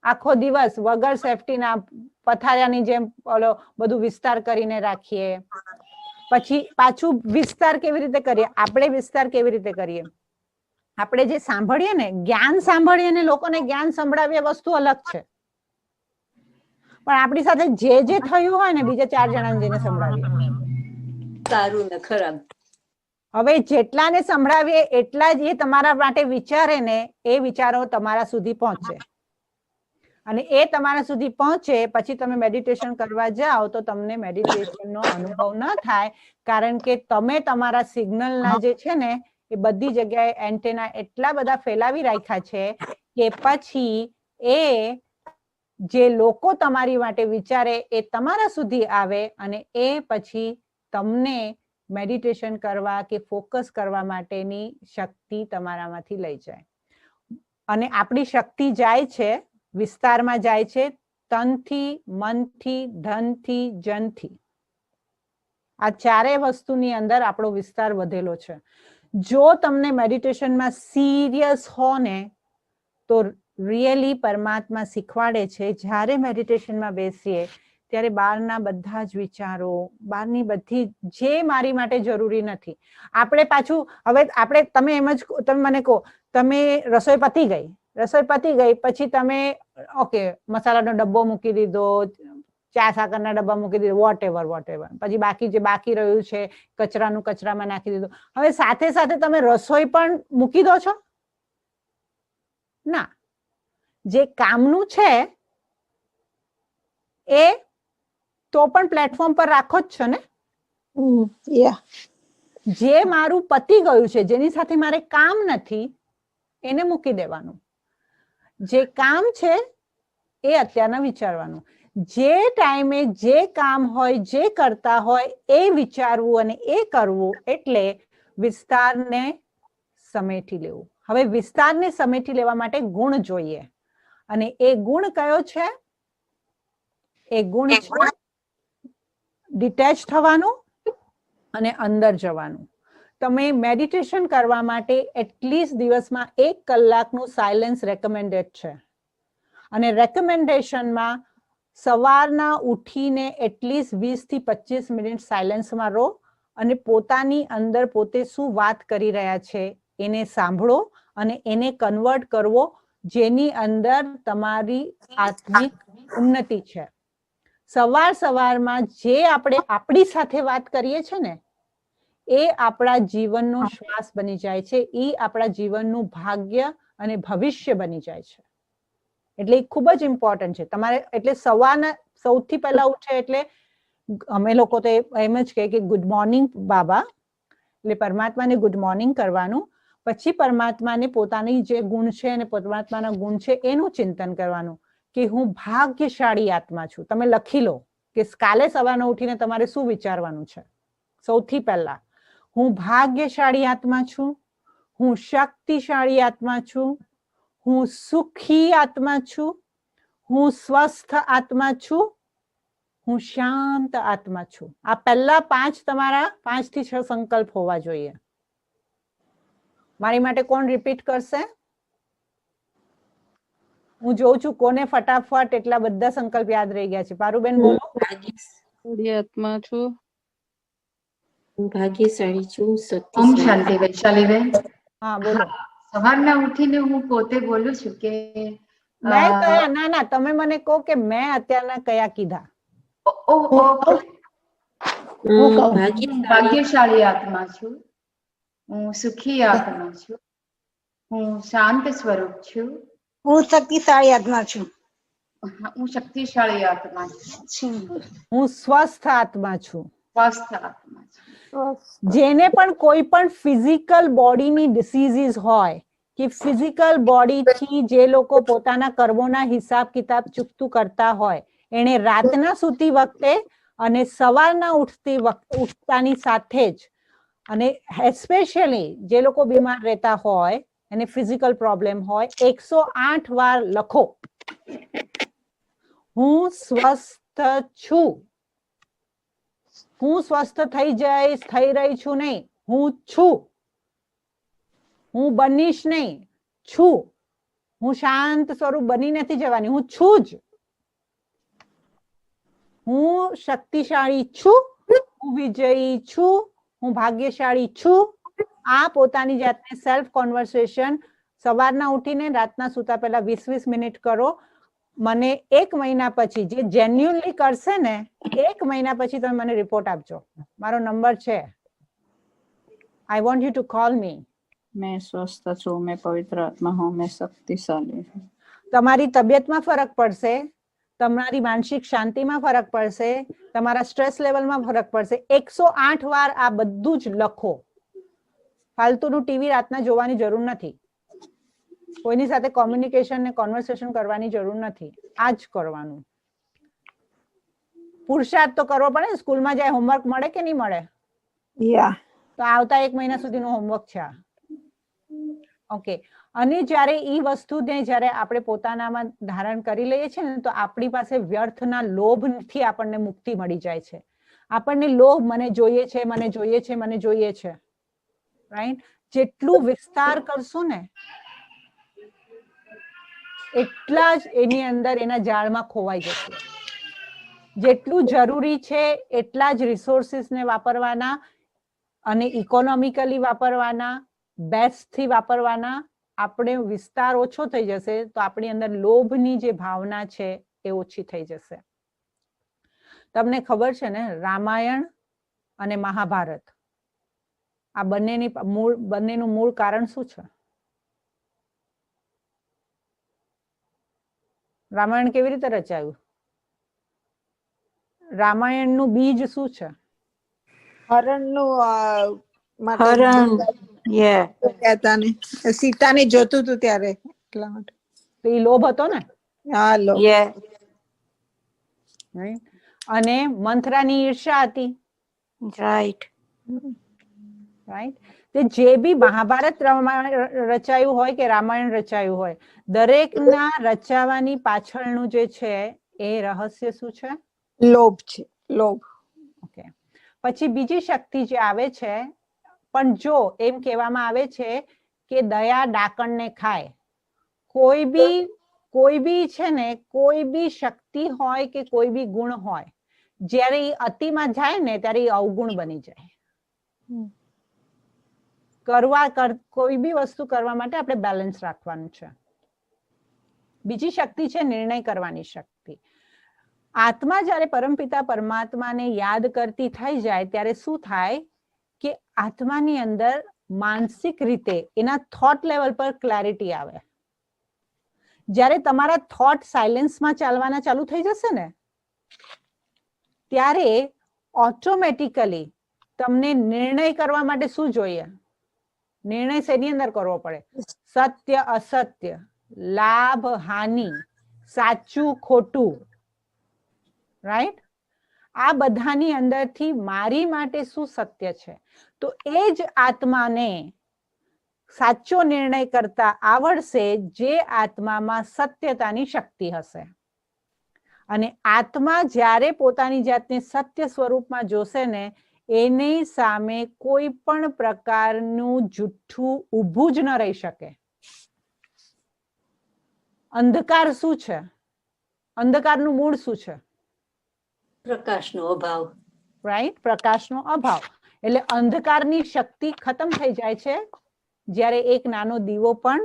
આખો દિવસ વગર સેફટીના પથારિયાની જેમ ઓલો બધું વિસ્તાર કરીને રાખીએ. પછી પાછું વિસ્તાર કેવી રીતે કરીએ? આપણે વિસ્તાર કેવી રીતે કરીએ? આપણે જે સાંભળીએ ને, જ્ઞાન સાંભળીએ ને, લોકોને જ્ઞાન સંભળાવીએ, વસ્તુ અલગ છે. પણ આપણી સાથે જે થયું હોય ને, બીજા 4 જણાને જઈને સંભળાવીએ. સારું ને ખરાબ. હવે જેટલાને સંભળાવીએ એટલા જ એ તમારા માટે વિચારે ને, એ વિચારો તમારા સુધી પહોંચે, અને એ તમારા સુધી પહોંચે પછી તમે મેડિટેશન કરવા જાઓ તો તમને મેડિટેશનનો અનુભવ ન થાય, કારણ કે તમે તમારા સિગ્નલના જે છે ને એ બધી જગ્યાએ એન્ટેના એટલા બધા ફેલાવી રાખ્યા છે કે પછી એ જે લોકો તમારી માટે વિચારે એ તમારા સુધી આવે, અને એ પછી તમને મેડિટેશન કરવા કે ફોકસ કરવા માટેની શક્તિ તમારામાંથી લઈ જાય. અને આપણી શક્તિ જાય છે, વિસ્તારમાં જાય છે, તનથી, મનથી, ધનથી, જનથી. આ 4 વસ્તુની અંદર આપણો વિસ્તાર વધેલો છે. જો તમને મેડિટેશનમાં સિરિયસ હો ને, તો રિયલી પરમાત્મા શીખવાડે છે, જ્યારે મેડિટેશનમાં બેસીએ ત્યારે બહારના બધા જ વિચારો, બહારની બધી જે મારી માટે જરૂરી નથી. આપણે પાછું હવે આપણે, તમે એમ જ, તમે મને કહો, તમે રસોઈ પતી ગઈ પછી તમે ઓકે મસાલાનો ડબ્બો મૂકી દીધો, ચા સાકરના ડબ્બા મૂકી દીધો, વોટ એવર, પછી બાકી જે બાકી રહ્યું છે કચરાનું કચરામાં નાખી દીધું. હવે સાથે સાથે તમે રસોઈ પણ મૂકી દો છો? ના. જે કામનું છે એ તો પણ પ્લેટફોર્મ પર રાખો જ છો ને. જે મારું પતી ગયું છે, જેની સાથે મારે કામ નથી, એને મૂકી દેવાનું. જે કામ છે એ અત્યારના વિચારવાનું. જે ટાઈમે જે કામ હોય, જે કરતા હોય એ વિચારવું અને એ કરવું, એટલે વિસ્તારને સમેટી લેવું. હવે વિસ્તારને સમેટી લેવા માટે ગુણ જોઈએ, અને એ ગુણ કયો છે? એ ગુણ છે ડિટેચ થવાનું અને અંદર જવાનું. તમે મેડિટેશન કરવા માટે એટલીસ્ટ દિવસમાં 1 કલાકનું સાયલેન્સ રેકમેન્ડેડ છે, અને રેકમેન્ડેશનમાં સવારના ઉઠીને એટલીસ્ટ 20 થી 25 મિનિટ સાયલેન્સમાં રહો, અને પોતાની અંદર પોતે શું વાત કરી રહ્યા છે એને સાંભળો અને એને કન્વર્ટ કરવો, જેની અંદર તમારી આત્મિક ઉન્નતિ છે. સવારમાં જે આપણે આપણી સાથે વાત કરીએ છીએ ને, એ આપણા જીવનનો શ્વાસ બની જાય છે, એ આપણા જીવનનું ભાગ્ય અને ભવિષ્ય બની જાય છે. એટલે એ ખૂબ જ ઇમ્પોર્ટન્ટ છે તમારે. એટલે સવારના સૌથી પહેલા ઉઠે એટલે અમે લોકો તો એમ જ કહે કે ગુડ મોર્નિંગ બાબા, એટલે પરમાત્માને ગુડ મોર્નિંગ કરવાનું, પછી પરમાત્માને પોતાની જે ગુણ છે અને પરમાત્માના ગુણ છે એનું ચિંતન કરવાનું કે હું ભાગ્યશાળી આત્મા છું. તમે લખી લો કે કાલે સવારે ઉઠીને તમારે શું વિચારવાનું છે. સૌથી પહેલા હું ભાગ્યશાળી આત્મા છું, હું શક્તિશાળી આત્મા છું, હું સુખી આત્મા છું, હું સ્વસ્થ આત્મા છું, હું શાંત આત્મા છું. આ પહેલા 5 તમારા 5 થી 6 સંકલ્પ હોવા જોઈએ. મારી માટે કોણ રિપીટ કરશે? હું જોઉં છું કોને ફટાફટ એટલા બધા સંકલ્પ યાદ રહી ગયા છે. પારુબેન બોલો. આત્મા છું. હું ભાગ્યશાળી છું, ઓમ શક્તિશાળી. શાંતિ વૈશાલીબેન. હા બોલો. સવારના ઉઠીને હું પોતે બોલું છું કે મેં કયા? ના ના, તમે મને કહો કે મેં અત્યારના કયા કીધા. હું ભાગ્યશાળી આત્મા છું, હું સુખી આત્મા છું, હું શાંત સ્વરૂપ છું, હું શક્તિશાળી આત્મા છું. હું શક્તિશાળી આત્મા છું, હું સ્વસ્થ આત્મા છું. સ્વસ્થ આત્મા છું. જેને પણ કોઈ પણ ફિઝિકલ બોડીની ડિસીઝીસ હોય કે ફિઝિકલ બોડીથી જે લોકો પોતાના કર્મોના હિસાબ કિતાબ ચૂકતું કરતા હોય, એને રાતના સૂતી વખતે અને સવારના ઉઠતાની સાથે જ, અને એસ્પેશિયલી જે લોકો બીમાર રહેતા હોય એને ફિઝિકલ પ્રોબ્લેમ હોય, 108 વાર લખો હું સ્વસ્થ છું. હું સ્વસ્થ થઈ જઈશ, થઈ રહી છું નહીં, હું છું. હું બનીશ નહીં, છું. હું શાંત સ્વરૂપ બની નથી જવાની, હું છું જ. હું શક્તિશાળી છું, હું વિજયી છું, હું ભાગ્યશાળી છું. આ પોતાની જાતને સેલ્ફ કોન્વર્સેશન સવારના ઉઠીને રાતના સૂતા પહેલા 20-20 મિનિટ કરો. મને 1 મહિના પછી જે જેન્યુઅનલી કરશે ને, 1 મહિના પછી તમે મને રિપોર્ટ આપજો. મારો નંબર છે. I want you to call મી. मैं स्वस्थ છું, मैं पवित्र आत्मा हूँ, मैं शक्तिशाली हूँ. તમારી તબિયતમાં ફરક પડશે, તમારી માનસિક શાંતિમાં ફરક પડશે, તમારા સ્ટ્રેસ લેવલમાં ફરક પડશે. 108 વાર આ બધું જ લખો. ફાલતુનું ટીવી રાતના જોવાની જરૂર નથી. કોઈની સાથે કોમ્યુનિકેશન ને કોન્વર્સેશન કરવાની જરૂર નથી. આ જ કરવાનું. પુરુષાર્થ તો કરવો પડે ને. સ્કૂલમાં જાય હોમવર્ક મળે કે નહીં મળે? તો આવતા 1 મહિના સુધીનું હોમવર્ક છે. ઓકે. અને જ્યારે એ વસ્તુને જ્યારે આપણે પોતાનામાં ધારણ કરી લઈએ છીએ ને, તો આપણી પાસે વ્યર્થના લોભથી આપણને મુક્તિ મળી જાય છે. આપણને લોભ, મને જોઈએ છે, મને જોઈએ છે, મને જોઈએ છે, રાઈટ? જેટલું વિસ્તાર કરશું ને એટલા જ એની અંદર એના જાળમાં ખોવાઈ જશે. જેટલું જરૂરી છે એટલા જ રિસોર્સિસને વાપરવાના અને ઇકોનોમિકલી વાપરવાના, બેસ્ટથી વાપરવાના. આપણે વિસ્તાર ઓછો થઈ જશે તો આપણી અંદર લોભની જે ભાવના છે એ ઓછી થઈ જશે. તમને ખબર છે ને, રામાયણ અને મહાભારત આ બંનેનું મૂળ કારણ શું છે? રામાયણ કેવી રીતે રચાયું? રામાયણનું બીજ શું છે? હરણનું હરણ. કહેતા ને સીતાને જોતું હતું ત્યારે એટલા માટે. તો એ લોભ હતો ને. હા, લો. Right? અને મંથરાની ઈર્ષા હતી. રાઈટ. રાઈટ. તે જે બી મહાભારત રચાયું હોય કે રામાયણ રચાયું હોય, દરેકના રચાવાની પાછળનું જે છે એ રહસ્ય શું છે? લોભ છે. લોભ. ઓકે. પછી બીજી શક્તિ જે આવે છે, પણ જો એમ કહેવામાં આવે છે કે દયા ડાકણને ખાય. કોઈ બી છે ને, કોઈ બી શક્તિ હોય કે કોઈ બી ગુણ હોય, જ્યારે એ અતિમાં જાય ને ત્યારે એ અવગુણ બની જાય. કોઈ બી વસ્તુ કરવા માટે આપણે બેલેન્સ રાખવાનું છે. બીજી શક્તિ છે નિર્ણય કરવાની શક્તિ. આત્મા જ્યારે પરમપિતા પરમાત્માને યાદ કરતી થઈ જાય ત્યારે શું થાય કે આત્માની અંદર માનસિક રીતે એના થોટ લેવલ પર ક્લેરિટી આવે. જ્યારે તમારા થોટ સાયલેન્સમાં ચાલવાના ચાલુ થઈ જશે ને, ત્યારે ઓટોમેટિકલી તમને નિર્ણય કરવા માટે શું જોઈએ? નિર્ણય શેની અંદર કરવો પડે? સત્ય અસત્ય, લાભ હાનિ, સાચું ખોટું, રાઈટ? આ બધાની અંદરથી મારી માટે શું સત્ય છે? તો એ જ આત્માને સાચો નિર્ણય કરતા આવડશે જે આત્મામાં સત્યતાની શક્તિ હશે. અને આત્મા જ્યારે પોતાની જાતને સત્ય સ્વરૂપમાં જોશે ને, એની સામે કોઈ પણ પ્રકારનું જુઠ્ઠું ઊભું જ ન રહી શકે. અંધકાર શું છે? અંધકારનું મૂળ શું છે? પ્રકાશનો અભાવ. રાઈટ? પ્રકાશનો અભાવ. એટલે અંધકારની શક્તિ ખતમ થઈ જાય છે જ્યારે એક નાનો દીવો પણ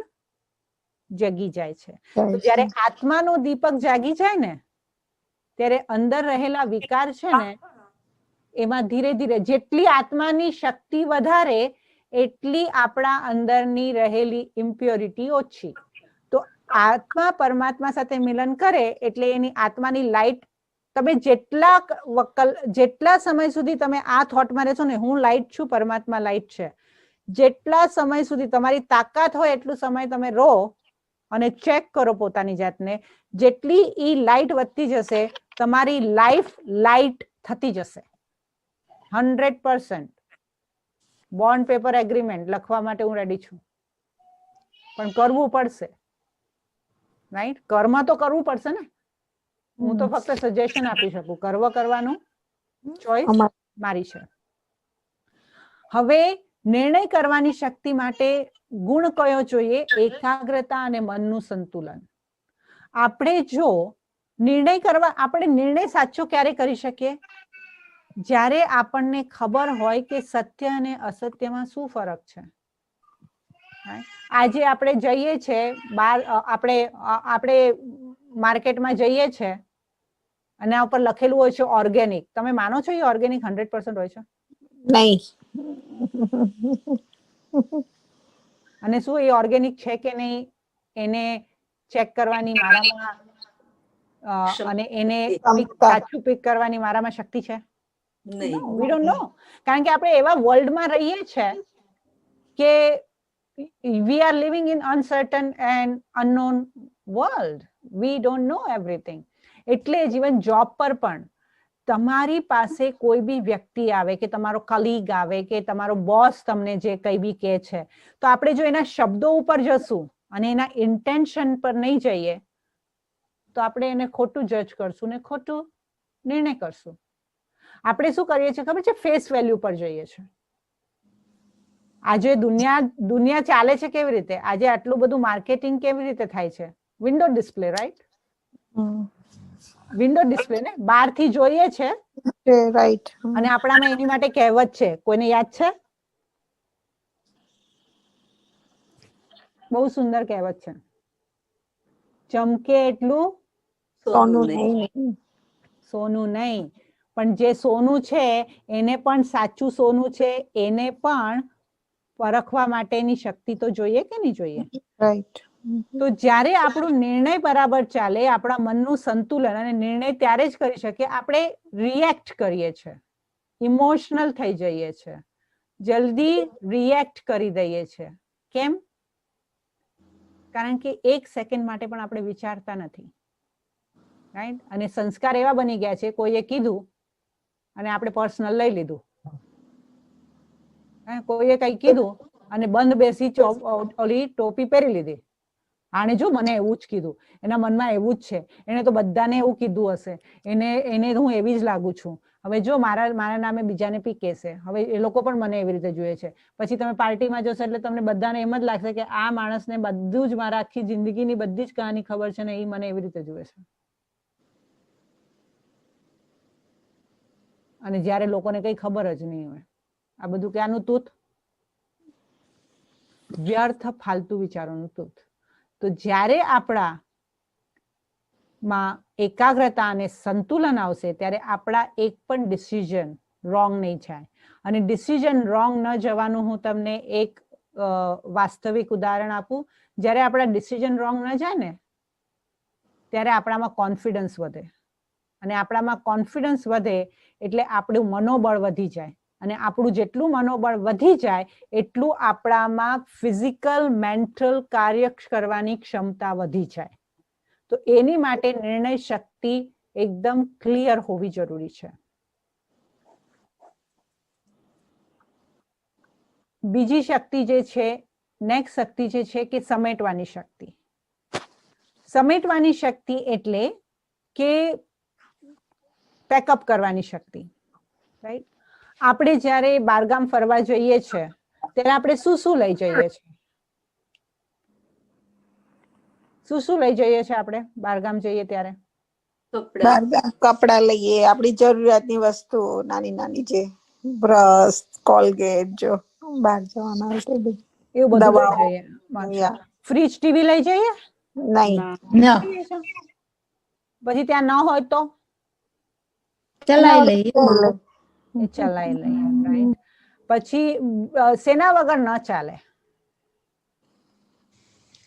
જગી જાય છે. તો જ્યારે આત્માનો દીપક જાગી જાય ને, ત્યારે અંદર રહેલા વિકાર છે ને, એમાં ધીરે ધીરે જેટલી આત્માની શક્તિ વધારે એટલી આપણા અંદરની રહેલી ઇમ્પ્યોરિટી ઓછી. તો આત્મા પરમાત્મા સાથે મિલન કરે એટલે એની આત્માની લાઈટ, તમે જેટલા સમય સુધી તમે આ થોટમાં રહેશો ને, હું લાઈટ છું, પરમાત્મા લાઈટ છે, જેટલા સમય સુધી તમારી તાકાત હોય એટલું સમય તમે રહો અને ચેક કરો પોતાની જાતને, જેટલી ઈ લાઈટ વધતી જશે તમારી લાઈફ લાઈટ થતી જશે. 100% બોન્ડ પેપર એગ્રીમેન્ટ લખવા માટે હું રેડી છું, પણ કરવું પડશે, રાઈટ? કર્મ તો કરવું પડશે ને. હું તો ફક્ત સજેશન આપી શકું, કરવાનું ચોઈસ મારી છે. હવે નિર્ણય કરવાની શક્તિ માટે ગુણ કયો જોઈએ? એકાગ્રતા અને મનનું સંતુલન. આપણે જો આપણે નિર્ણય સાચો ક્યારે કરી શકીએ? જ્યારે આપણને ખબર હોય કે સત્ય અને અસત્યમાં શું ફરક છે. આજે આપણે જઈએ છે બહાર, આપણે માર્કેટમાં જઈએ છે અને આ ઉપર લખેલું હોય છે ઓર્ગેનિક. તમે માનો છો એ ઓર્ગેનિક 100% હોય છે? નહીં. અને શું એ ઓર્ગેનિક છે કે નહીં એને ચેક કરવાની મારામાં અને એને સાચું પિક કરવાની મારામાં શક્તિ છે? નહીં. We don't know. કારણ કે આપણે એવા વર્લ્ડમાં રહીએ છે કે we are living in uncertain and unknown world. We don't know everything. એટલે જીવન જોબ પર પણ તમારી પાસે કોઈ બી વ્યક્તિ આવે કે તમારો કલીગ આવે કે તમારો બોસ તમને જે કંઈ બી કહે છે, તો આપણે જો એના શબ્દો ઉપર જશું અને એના ઇન્ટેન્શન પર નહીં જઈએ તો આપણે એને ખોટું જજ કરશું ને ખોટું નિર્ણય કરશું. આપણે શું કરીએ છીએ ખબર છે? ફેસ વેલ્યુ પર જઈએ છીએ. આજે દુનિયા ચાલે છે કેવી રીતે? આજે આટલું બધું માર્કેટિંગ કેવી રીતે થાય છે? Window display, right? Window display ને બહારથી જોઈએ છે, રાઈટ? અને આપણામાં એની માટે કહેવત છે, કોઈને યાદ છે? બહુ સુંદર કહેવત છે, ચમકે એટલું સોનું નહીં. સોનું નહીં, પણ જે સોનું છે એને પણ સાચું સોનું છે એને પણ પરખવા માટેની શક્તિ તો જોઈએ કે નહીં જોઈએ? રાઈટ. તો જ્યારે આપણો નિર્ણય બરાબર ચાલે, આપણા મનનું સંતુલન, અને નિર્ણય ત્યારે જ કરી શકીએ આપણે રિએક્ટ કરીએ છીએ, ઇમોશનલ થઈ જઈએ છીએ, જલ્દી રિએક્ટ કરી દઈએ છીએ. કેમ? કારણ કે એક સેકન્ડ માટે પણ આપણે વિચારતા નથી, રાઈટ? અને સંસ્કાર એવા બની ગયા છે, કોઈએ કીધું અને આપણે પર્સનલ લઈ લીધું, કોઈએ કઈ કીધું અને બંધ બેસી ઓલી ટોપી પહેરી લીધી. આને જો મને એવું જ કીધું, એના મનમાં એવું જ છે, એને તો બધાને એવું કીધું હશે, એને હું એવી જ લાગુ છું, હવે જો મારા નામે બીજાને પી કહેશે, હવે એ લોકો પણ મને એવી રીતે જોઈએ છે. પછી તમે પાર્ટીમાં જશો એટલે તમને બધાને એમ જ લાગશે કે આ માણસને બધું જ, મારા આખી જિંદગીની બધી જ કહાની ખબર છે ને એ મને એવી રીતે જુએ છે. અને જ્યારે લોકોને કઈ ખબર જ નહીં હોય, આ બધું ક્યાંનું તૂત? વ્યર્થ ફાલતુ વિચારોનું તૂત. તો જ્યારે આપણામાં એકાગ્રતા અને સંતુલન આવશે ત્યારે આપણા એક પણ ડિસિઝન રોંગ નહીં જાય. અને ડિસિઝન રોંગ ન જવાનું હું તમને એક વાસ્તવિક ઉદાહરણ આપું. જ્યારે આપણા ડિસિઝન રોંગ ન જાય ને ત્યારે આપણામાં કોન્ફિડન્સ વધે. અને આપણામાં કોન્ફિડન્સ વધે એટલે આપણું મનોબળ વધી જાય, અને આપણું જેટલું મનોબળ વધી જાય એટલું આપણામાં ફિઝિકલ મેન્ટલ કાર્ય કરવાની ક્ષમતા વધી જાય. તો એની માટે નિર્ણય શક્તિ એકદમ ક્લિયર હોવી જરૂરી છે. બીજી શક્તિ જે છે, નેક્સ્ટ શક્તિ જે છે કે સમેટવાની શક્તિ. સમેટવાની શક્તિ એટલે કે પેકઅપ કરવાની શક્તિ, રાઈટ? આપણે જ્યારે બહારગામ ફરવા જઈએ છે ત્યારે આપણે શું શું લઈ જઈએ છીએ? શું લઈ જઈએ છીએ આપણે બહારગામ જઈએ ત્યારે? કપડા લઈએ, આપણી જરૂરિયાતની વસ્તુઓ, નાની નાની, જે બ્રશ, કોલગેટ, જો બહાર જવાના હોય તો બધું. એવું બધું લઈ દવાઓ. જઈએ. યા. ફ્રીજ, ટીવી લઈ જઈએ? નહીં. ના પછી ત્યાં ન હોય તો ચલાઈ લઈએ. એ ચલાઈ લઈએ, રાઈટ? પછી સેના વગર ન ચાલે?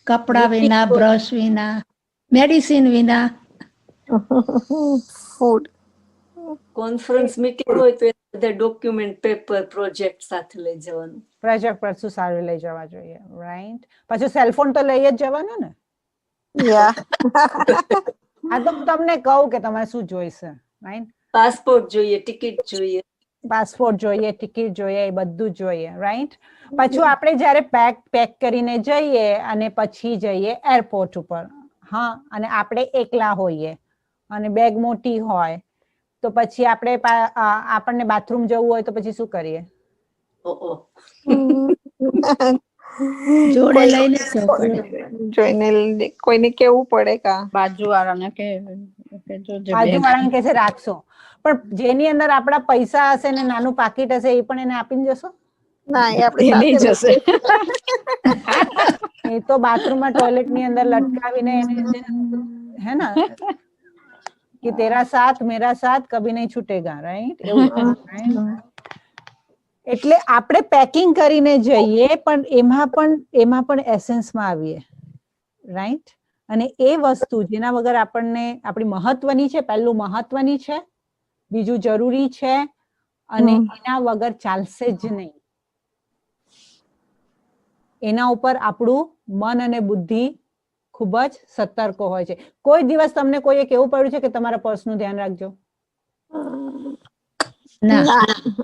કપડા વિના, બ્રશ વિના, મેડિસિન વિના. ફૂડ. કોન્ફરન્સ મીટિંગ હોય તો એ બધા ડોક્યુમેન્ટ, પેપર, પ્રોજેક્ટ સાથે લઈ જવાનું. પ્રોજેક્ટ પર શું સારું લઈ જવા જોઈએ, રાઈટ? પછી સેલફોન તો લઈ જ જવાનો ને? યા. આ તો તમને કહું કે તમારે શું જોઈશે, રાઈટ? પાસપોર્ટ જોઈએ, ટિકિટ જોઈએ. પાસપોર્ટ જોઈએ, ટિકિટ જોઈએ, એ બધું જોઈએ, રાઈટ? પછી આપણે જ્યારે પેક કરીને જઈએ અને પછી જઈએ એરપોર્ટ ઉપર, હા, અને આપણે એકલા હોઈએ અને બેગ મોટી હોય તો પછી આપણને બાથરૂમ જવું હોય તો પછી શું કરીએ? ઓહો. જોડે લઈને જવું પડે. જોઈને કોઈને કેવું પડે કા બાજુવાળાને કે જો જે બાજુવાળાને કહે છે રાખશો, પણ જેની અંદર આપણા પૈસા હશે ને નાનું પાકીટ હશે એ પણ એને આપીને જશો? ના, એ આપણે એ લઈ સાથે જશે. એ તો બાથરૂમમાં ટોયલેટ ની અંદર લટકાવીને એને, હે ને, કે તેરા સાથ મેરા સાથ કભી નહીં છૂટેગા, રાઈટ? એવું, રાઈટ? એટલે આપણે પેકિંગ કરીને જઈએ પણ એમાં પણ એસેન્સમાં આવીએ, રાઈટ? અને એ વસ્તુ જેના વગર આપણને, આપણી મહત્વની છે, પહેલું મહત્વની છે, બીજું જરૂરી છે, અને એના વગર ચાલશે જ નહીં. એના ઉપર આપણું મન અને બુદ્ધિ ખૂબ જ સતર્ક હોય છે. કોઈ દિવસ તમને કોઈએ કેવું પડ્યું છે કે તમારા પર્સનું ધ્યાન રાખજો, ના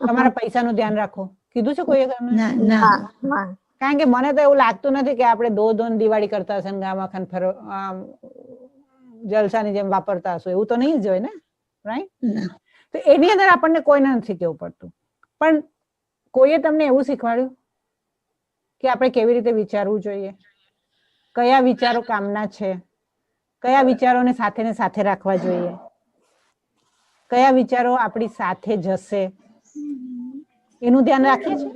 તમારા પૈસાનું ધ્યાન રાખો? કીધું છે કોઈએ તમને? ના ના ના. કારણ કે મને તો એવું લાગતું નથી કે આપણે દોન દિવાળી કરતા હશે ને ગામ આખા જલસાની જેમ વાપરતા હશો, એવું તો નહીં જ હોય ને, રાઈટ? ના. તો એની અંદર આપણને કોઈને નથી કેવું પડતું, પણ કોઈએ તમને એવું શીખવાડ્યું કે આપણે કેવી રીતે વિચારવું જોઈએ, કયા વિચારો કામના છે, કયા વિચારોને સાથે ને સાથે રાખવા જોઈએ, કયા વિચારો આપણી સાથે જશે, એનું ધ્યાન રાખીએ છીએ?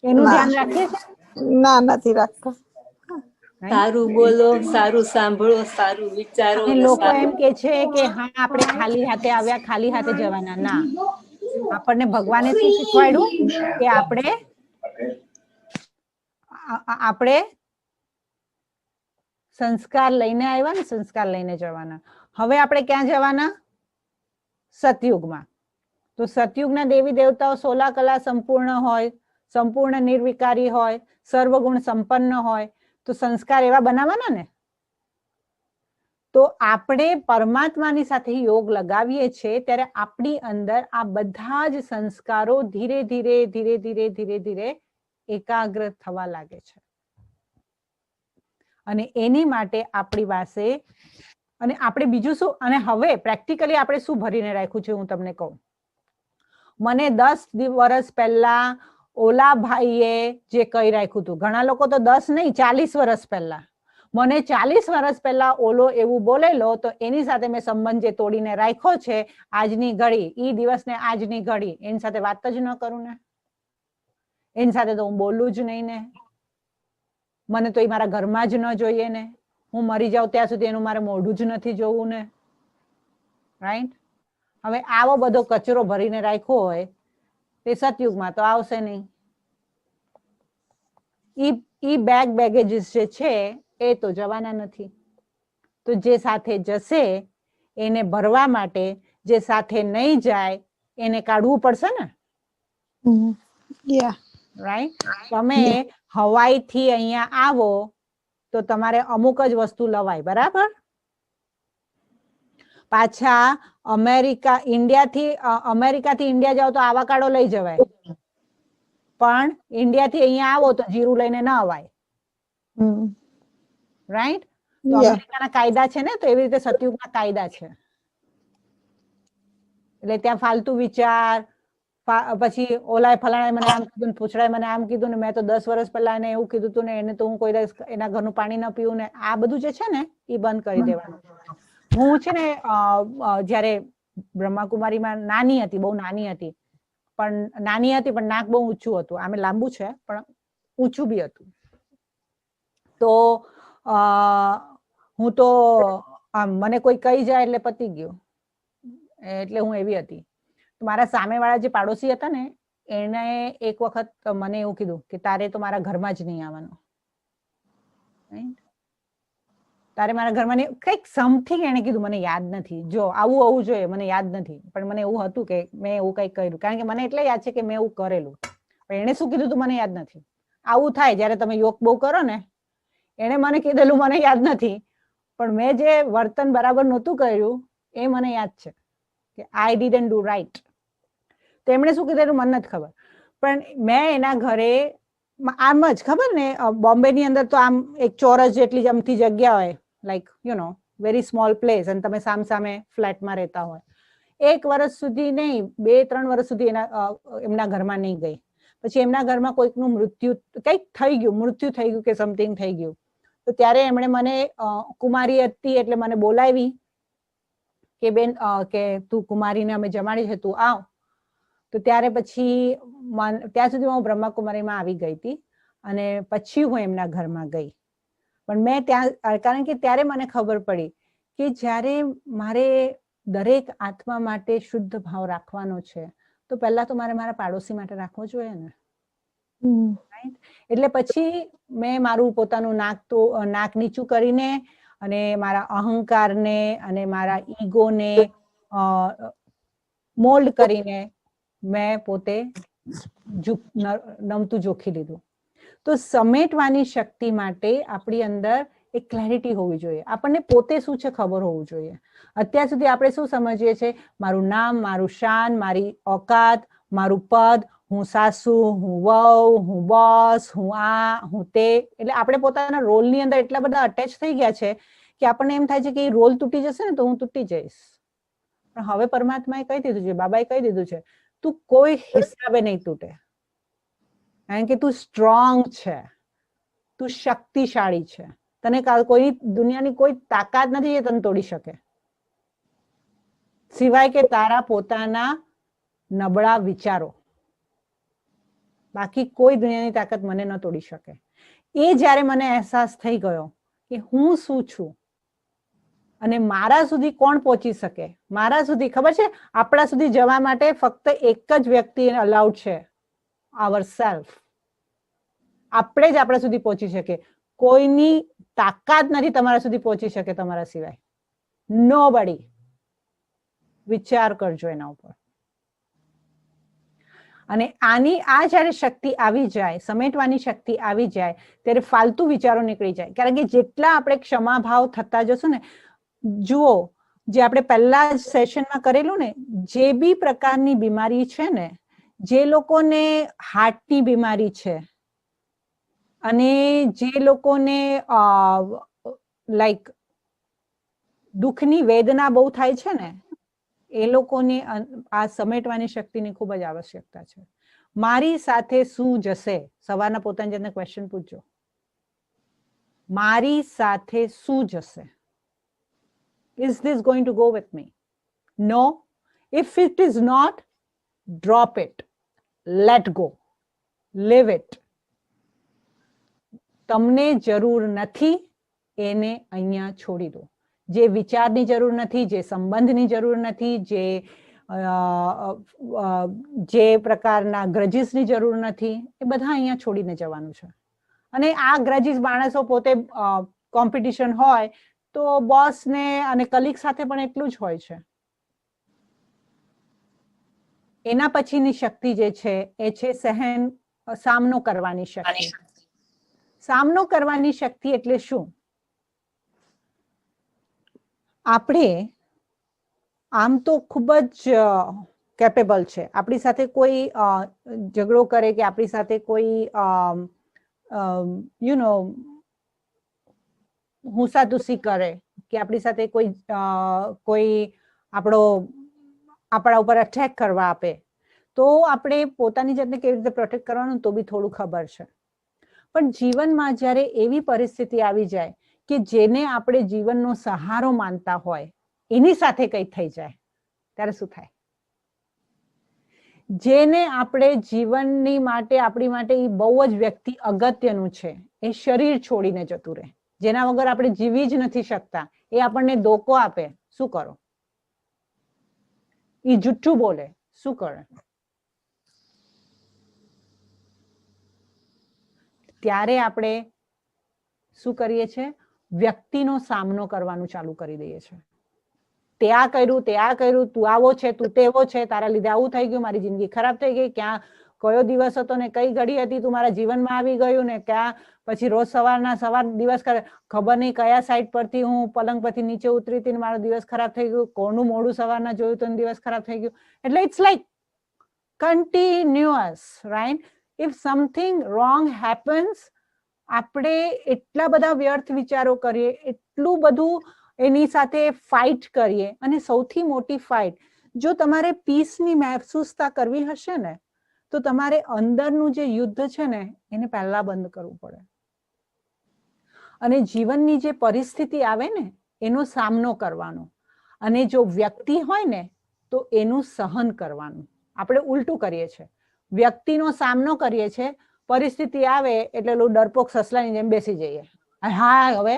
એનું ધ્યાન રાખીએ છીએ? ના, નથી રાખતા. સારું બોલો, સારું સાંભળો, સારું વિચારો. અને લોકો એમ કે છે કે હા આપણે ખાલી હાથે આવ્યા, ખાલી હાથે જવાના. ના, આપણને ભગવાને શું શીખવાડ્યું કે આપણે સંસ્કાર લઈને આવ્યા ને સંસ્કાર લઈને જવાના. હવે આપણે ક્યાં જવાના? સતયુગમાં. તો સતયુગના દેવી દેવતાઓ 16 કલા સંપૂર્ણ હોય, સંપૂર્ણ નિર્વિકારી હોય, સર્વગુણ સંપન્ન હોય, તો સંસ્કાર એવા બનાવવાના ને. તો આપણે પરમાત્માની સાથે યોગ લગાવીએ છીએ ત્યારે આપણી અંદર આ બધા જ સંસ્કારો ધીરે ધીરે ધીરે ધીરે ધીરે ધીરે એકાગ્ર થવા લાગે છે. અને એની માટે આપણી પાસે, અને આપણે બીજું શું, અને હવે પ્રેક્ટિકલી આપણે શું ભરીને રાખ્યું છે હું તમને કહું. મને 10 વર્ષ પહેલા ઓલા ભાઈએ જે કહી રાખ્યું હતું, ઘણા લોકો તો 10 નહીં 40 વર્ષ પહેલા, મને 40 વર્ષ પહેલા ઓલો એવું બોલેલો, તો એની સાથે મેં સંબંધ જે તોડીને રાખ્યો છે આજની ઘડી, ઈ દિવસને આજની ઘડી, એની સાથે વાત જ ન કરું ને, એની સાથે તો હું બોલું જ નહીં ને, મને તો એ મારા ઘરમાં જ ન જોઈએ ને, હું મરી જાઉં ત્યાં સુધી એનું મારે મોઢું જ નથી જોવું ને, રાઈટ? હવે આવો બધો કચરો ભરીને રાખ્યો હોય તે સતયુગમાં તો આવશે નહીં. ઈ બેગેજીસ જે છે એ તો જવાના નથી. તો જે સાથે જશે એને ભરવા માટે જે સાથે નહીં જાય એને કાઢવું પડશે ને, Yeah. રાઈટ? તમે હવાઈથી અહીંયા આવો તો તમારે અમુક જ વસ્તુ લવાય, બરાબર? પાછા અમેરિકાથી ઇન્ડિયા જાઓ તો આવાકાડો લઈ જવાય, પણ ઇન્ડિયાથી અહીંયા આવો તો જીરું લઈને ન અવાય, રાઈટ? તો અમેરિકાના કાયદા છે ને, તો એવી રીતે સતયુગના કાયદા છે. એટલે ત્યાં ફાલતુ વિચાર, પછી ઓલાએ ફલાણાએ મને આમ કીધું, પૂછડાએ મને આમ કીધું ને મેં તો 10 વર્ષ પહેલા એને એવું કીધું હતું ને એને તો હું કોઈ દિવસ એના ઘરનું પાણી ન પીવું ને, આ બધું જે છે ને એ બંધ કરી દેવાનું. હું છે ને જયારે બ્રહ્માકુમારીમાં નાની હતી, બહુ નાની હતી, પણ નાક બહુ ઊંચું હતું. આમે લાંબુ છે પણ ઊંચું બી હતું. તો હું તો મને કોઈ કહી જાય એટલે પતી ગયું, એટલે હું એવી હતી. મારા સામેવાળા જે પાડોશી હતા ને એને એક વખત મને એવું કીધું કે તારે તો મારા ઘરમાં જ નહીં આવવાનું, તારે મારા ઘરમાં કઈક સમથિંગ એને કીધું, મને યાદ નથી. જો આવું જોઈએ, મને યાદ નથી, પણ મને એવું હતું કે મેં એવું કઈક કર્યું, કારણ કે મને એટલે યાદ છે કે મેં એવું કરેલું, પણ એને શું કીધું તું મને યાદ નથી. આવું થાય જયારે તમે યોગ બહુ કરો ને. એને મને કીધેલું મને યાદ નથી, પણ મેં જે વર્તન બરાબર નહોતું કર્યું એ મને યાદ છે કે આઈ ડીડન્ટ ડુ રાઈટ. તો એમણે શું કીધેલું મને નથી ખબર, પણ મેં એના ઘરે આમ જ, ખબર ને બોમ્બે ની અંદર તો આમ એક ચોરસ જેટલી જમતી જગ્યા હોય, લાઈક વેરી સ્મોલ પ્લેસ, અને તમે સામે ફ્લેટમાં રહેતા હોય. 1 વર્ષ સુધી નહીં, 2-3 વર્ષ સુધી એમના ઘરમાં નહીં ગઈ. પછી એમના ઘરમાં કોઈકનું કંઈક થઈ ગયું કે સમથિંગ થઈ ગયું. તો ત્યારે એમણે મને, કુમારી હતી એટલે મને બોલાવી કે બેન કે તું કુમારીને અમે જમાડી છે, તું આવ. તો ત્યારે પછી ત્યાં સુધી હું બ્રહ્માકુમારીમાં આવી ગઈ હતી, અને પછી હું એમના ઘરમાં ગઈ. પણ મેં ત્યાં, કારણ કે ત્યારે મને ખબર પડી કે જ્યારે મારે દરેક આત્મા માટે શુદ્ધ ભાવ રાખવાનો છે, તો પહેલા તો મારે મારા પાડોશી માટે રાખવો જોઈએ ને. એટલે પછી મેં મારું પોતાનું નાક નીચું કરીને અને મારા અહંકારને અને મારા ઈગોને મોલ્ડ કરીને મેં પોતે નમતું જોખી લીધું. તો સમેટવાની શક્તિ માટે આપણી અંદર એક ક્લેરિટી હોવી જોઈએ, આપણને પોતે શું છે ખબર હોવું જોઈએ. અત્યાર સુધી આપણે શું સમજીએ છીએ, મારું નામ, મારું શાન, મારી ઓકાત, મારું પદ, હું સાસુ, હું વહુ, હું બોસ, હું આ, હું તે. એટલે આપણે પોતાના રોલની અંદર એટલા બધા અટેચ થઈ ગયા છે કે આપણને એમ થાય છે કે એ રોલ તૂટી જશે ને તો હું તૂટી જઈશ. પણ હવે પરમાત્માએ કહી દીધું છે, બાબાએ કહી દીધું છે, તું કોઈ હિસાબે નહીં તૂટે, કારણ કે તું સ્ટ્રોંગ છે, તું શક્તિશાળી છે. તને કોઈ દુનિયાની કોઈ તાકાત નથી જે તને તોડી શકે, સિવાય કે તારા પોતાના નબળા વિચારો. બાકી કોઈ દુનિયાની તાકાત મને ન તોડી શકે. એ જ્યારે મને અહેસાસ થઈ ગયો કે હું શું છું અને મારા સુધી કોણ પહોંચી શકે, મારા સુધી ખબર છે, આપણા સુધી જવા માટે ફક્ત એક જ વ્યક્તિ અલાઉડ છે, આવર સેલ્ફ. આપણે જ આપણા સુધી પહોંચી શકે, કોઈની તાકાત નથી તમારા સુધી પહોંચી શકે તમારા સિવાય. નોબડી. વિચાર કરજો એના ઉપર. અને આ જયારે શક્તિ આવી જાય, સમેટવાની શક્તિ આવી જાય, ત્યારે ફાલતુ વિચારો નીકળી જાય. કારણ કે જેટલા આપણે ક્ષમાભાવ થતા જશું ને, જુઓ જે આપણે પહેલા જ સેશનમાં કરેલું ને, જે બી પ્રકારની બીમારી છે ને, જે લોકોને હાર્ટની બીમારી છે અને જે લોકોને લાઈક દુઃખની વેદના બહુ થાય છે ને, એ લોકોની આ સમેટવાની શક્તિની ખૂબ જ આવશ્યકતા છે. મારી સાથે શું જશે? સવારના પોતાની જાતને ક્વેશ્ચન પૂછજો, મારી સાથે શું જશે? Is this going to go with me? No. If it is not, drop it. Let go. Live it. તમને જરૂર નથી એને અહીંયા છોડી દો. જે વિચારની જરૂર નથી, જે સંબંધની જરૂર નથી, જે પ્રકારના ગ્રજીસની જરૂર નથી, એ બધા અહીંયા છોડીને જવાનું છે. અને આ ગ્રજીસ માણસો પોતે કોમ્પિટિશન હોય તો બોસ ને અને કલીગ સાથે પણ એટલું જ હોય છે. એના પછીની શક્તિ જે છે એ છે સામનો કરવાની શક્તિ. સામનો કરવાની શક્તિ એટલે શું? આપણે આમ તો ખૂબ જ કેપેબલ છે. આપણી સાથે કોઈ ઝઘડો કરે કે આપણી સાથે કોઈ હુંસાતુસી કરે કે આપણી સાથે કોઈ આપણા ઉપર અટેક કરવા આપે તો આપણે પોતાની જાતને કેવી રીતે પ્રોટેક્ટ કરવાનું તો બી થોડું ખબર છે. પણ જીવનમાં જ્યારે એવી પરિસ્થિતિ આવી જાય કે જેને આપણે જીવનનો સહારો માનતા હોય એની સાથે કંઈ થઈ જાય ત્યારે શું થાય? જેને આપણે જીવનની માટે આપણી માટે એ બહુ જ વ્યક્તિ અગત્યનું છે એ શરીર છોડીને જતું રહે, જેના વગર આપણે જીવી જ નથી શકતા, એ આપણને ધોકો આપે, શું કરો? એ જુઠ્ઠું બોલે, શું કરે? ત્યારે આપણે શું કરીએ છીએ? વ્યક્તિનો સામનો કરવાનું ચાલુ કરી દઈએ છીએ. તે આ કર્યું, તું આવો છે, તું તેવો છે, તારા લીધે આવું થઈ ગયું, મારી જિંદગી ખરાબ થઈ ગઈ, ક્યાં કયો દિવસ હતો ને કઈ ઘડી હતી તું મારા જીવનમાં આવી ગયું ને ક્યાં પછી રોજ સવાર દિવસ ખબર નહીં કયા સાઈડ પરથી હું પલંગ પરથી નીચે ઉતરી હતી ને મારો દિવસ ખરાબ થઈ ગયું, કોનું મોઢું સવારના જોયું તો દિવસ ખરાબ થઈ ગયું. એટલે it's like continuous, right? If something wrong happens, આપણે એટલા બધા વ્યર્થ વિચારો કરીએ, એટલું બધું એની સાથે ફાઇટ કરીએ. અને સૌથી મોટી ફાઇટ, જો તમારે પીસની મહેસૂસતા કરવી હશે ને તો તમારે અંદરનું જે યુદ્ધ છે ને એને પહેલા બંધ કરવું પડે. અને જીવનની જે પરિસ્થિતિ આવે ને એનો સામનો કરવાનો. અને જો વ્યક્તિ હોય ને તો એનું સહન કરવાનું. આપણે ઉલટું કરીએ છીએ, વ્યક્તિનો સામનો કરીએ છીએ, પરિસ્થિતિ આવે એટલે ડરપોક સસલાની જેમ બેસી જઈએ, હા હવે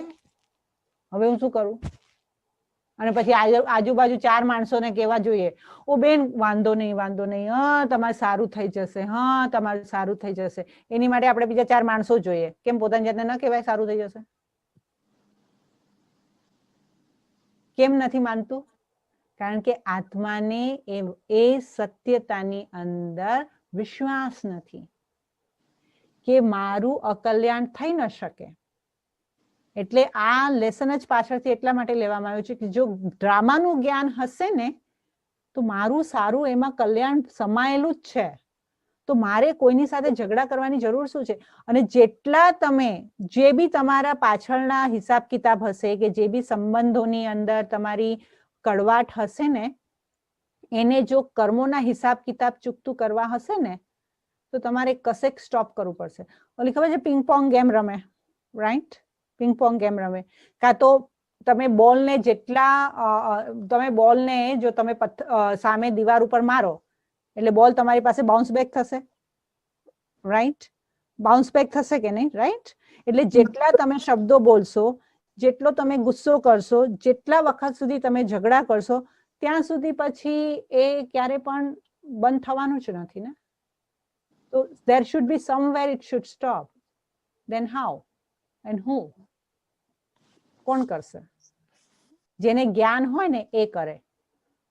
હું શું કરું? અને પછી આજુબાજુ 4 માણસોને કહેવા જોઈએ, ઓ બેન વાંધો નહીં, હા તમારે સારું થઈ જશે, હા તમારું સારું થઈ જશે. એની માટે આપણે બીજા 4 માણસો જોઈએ. કેમ પોતાની જાતને ન કહેવાય સારું થઈ જશે? કેમ નથી માનતું? કારણ કે આત્માને એ સત્યતાની અંદર વિશ્વાસ નથી કે મારું અકલ્યાણ થઈ ન શકે. એટલે આ લેસન જ પાછળથી એટલા માટે લેવામાં આવ્યું છે કે જો ડ્રામાનું જ્ઞાન હશે ને તો મારું સારું એમાં કલ્યાણ સમાયેલું જ છે, તો મારે કોઈની સાથે ઝઘડા કરવાની જરૂર શું છે? અને જેટલા તમે જે બી તમારા પાછળના હિસાબ કિતાબ હશે કે જે બી સંબંધોની અંદર તમારી કડવાટ હશે ને એને જો કર્મોના હિસાબ કિતાબ ચૂકતું કરવા હશે ને તો તમારે કશેક સ્ટોપ કરવું પડશે. ઓલી ખબર છે પિંગ-પોંગ ગેમ રમે, રાઈટ? પિંગ-પોંગ ગેમ રમે, કાં તો તમે બોલને જો તમે સામે દીવાર ઉપર મારો એટલે બોલ તમારી પાસે બાઉન્સ બેક થશે, રાઈટ? બાઉન્સ બેક થશે કે નહીં, રાઈટ? એટલે જેટલા તમે શબ્દો બોલશો, જેટલો તમે ગુસ્સો કરશો, જેટલા વખત સુધી તમે ઝઘડા કરશો ત્યાં સુધી પછી એ ક્યારે પણ બંધ થવાનું જ નથી ને. તો there should be somewhere it should stop. Then how and who? કોણ કરશે? જેને જ્ઞાન હોય ને એ કરે,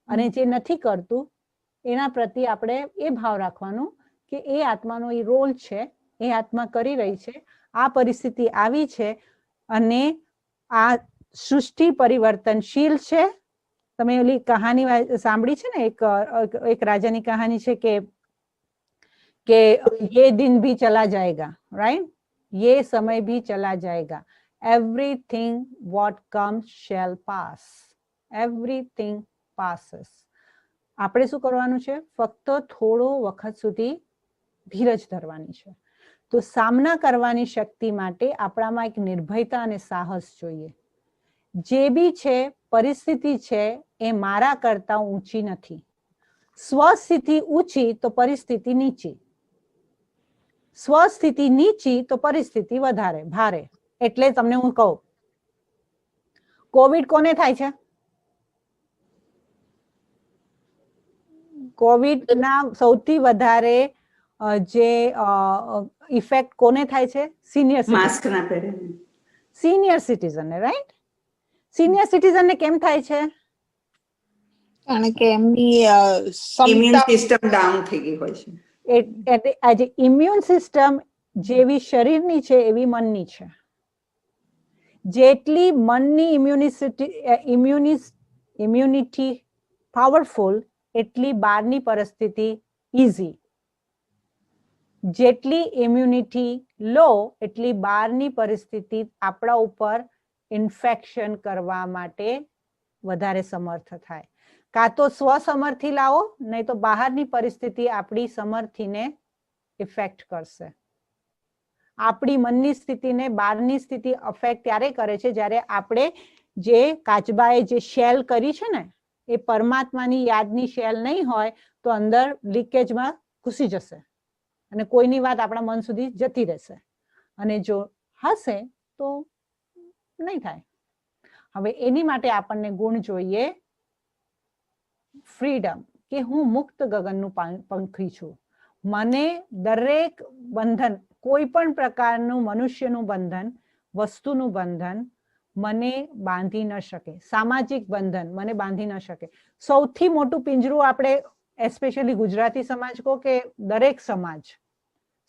અને જે નથી કરતું એના પ્રત્યે આપણે એ ભાવ રાખવાનું કે એ આત્માનો એ રોલ છે, એ આત્મા કરી રહી છે, આ પરિસ્થિતિ આવી છે અને આ સૃષ્ટિ પરિવર્તનશીલ છે. તમે ઓલી કહાની સાંભળી છે ને, એક રાજાની કહાની છે કે ये दिन भी चला जाएगा, right? ये समय भी चला जाएगा. Everything what comes shall pass. Everything passes. આપણે શું કરવાનું છે? ફક્ત થોડો વખત સુધી ધીરજ ધરવાની છે. તો સામના કરવાની શક્તિ માટે આપણામાં એક નિર્ભયતા અને સાહસ જોઈએ. જે બી છે પરિસ્થિતિ છે એ મારા કરતા ઊંચી નથી. સ્વસ્થિતિ ઊંચી તો પરિસ્થિતિ નીચી, સ્વસ્થિતિ નીચી તો પરિસ્થિતિ વધારે ભારે. એટલે તમને હું કહું, કોવિડ કોને થાય છે? કોવિડ ના સૌથી વધારે જે ઇફેક્ટ કોને થાય છે? સિનિયર સિટીઝન ને, રાઈટ? સિનિયર સિટીઝન ને કેમ થાય છે? કારણ કે એમની ઇમ્યુન ક્ષમતા સિસ્ટમ ડાઉન થઈ ગઈ હોય છે. આજે ઇમ્યુન સિસ્ટમ જેવી શરીરની છે એવી મનની છે. જેટલી મનની ઇમ્યુનિટી પાવરફુલ એટલી બહારની પરિસ્થિતિ ઇઝી. જેટલી ઇમ્યુનિટી લો એટલી બહારની પરિસ્થિતિ આપણા ઉપર ઇન્ફેક્શન કરવા માટે વધારે સમર્થ થાય. કાં તો સ્વસમર્થી લાવો, નહીં તો બહારની પરિસ્થિતિ આપણી સમર્થીને ઇફેક્ટ કરશે. આપણી મનની સ્થિતિને બહારની સ્થિતિ અફેક્ટ ત્યારે કરે છે જ્યારે આપણે જે કાચબાએ જે શેલ કરી છે ને એ પરમાત્માની યાદની શેલ નહીં હોય તો અંદર લીકેજમાં ઘૂસી જશે અને કોઈની વાત આપણા મન સુધી જતી રહેશે, અને જો હશે તો નહીં થાય. હવે એની માટે આપણને ગુણ જોઈએ ફ્રીડમ, કે હું મુક્ત ગગનનું પંખી છું. મને દરેક બંધન, કોઈ પણ પ્રકારનું મનુષ્યનું બંધન, વસ્તુનું બંધન મને બાંધી ન શકે. સામાજિક બંધન મને બાંધી ન શકે. સૌથી મોટું પિંજરું આપણે એસ્પેશિયલી ગુજરાતી સમાજ કહો કે દરેક સમાજ,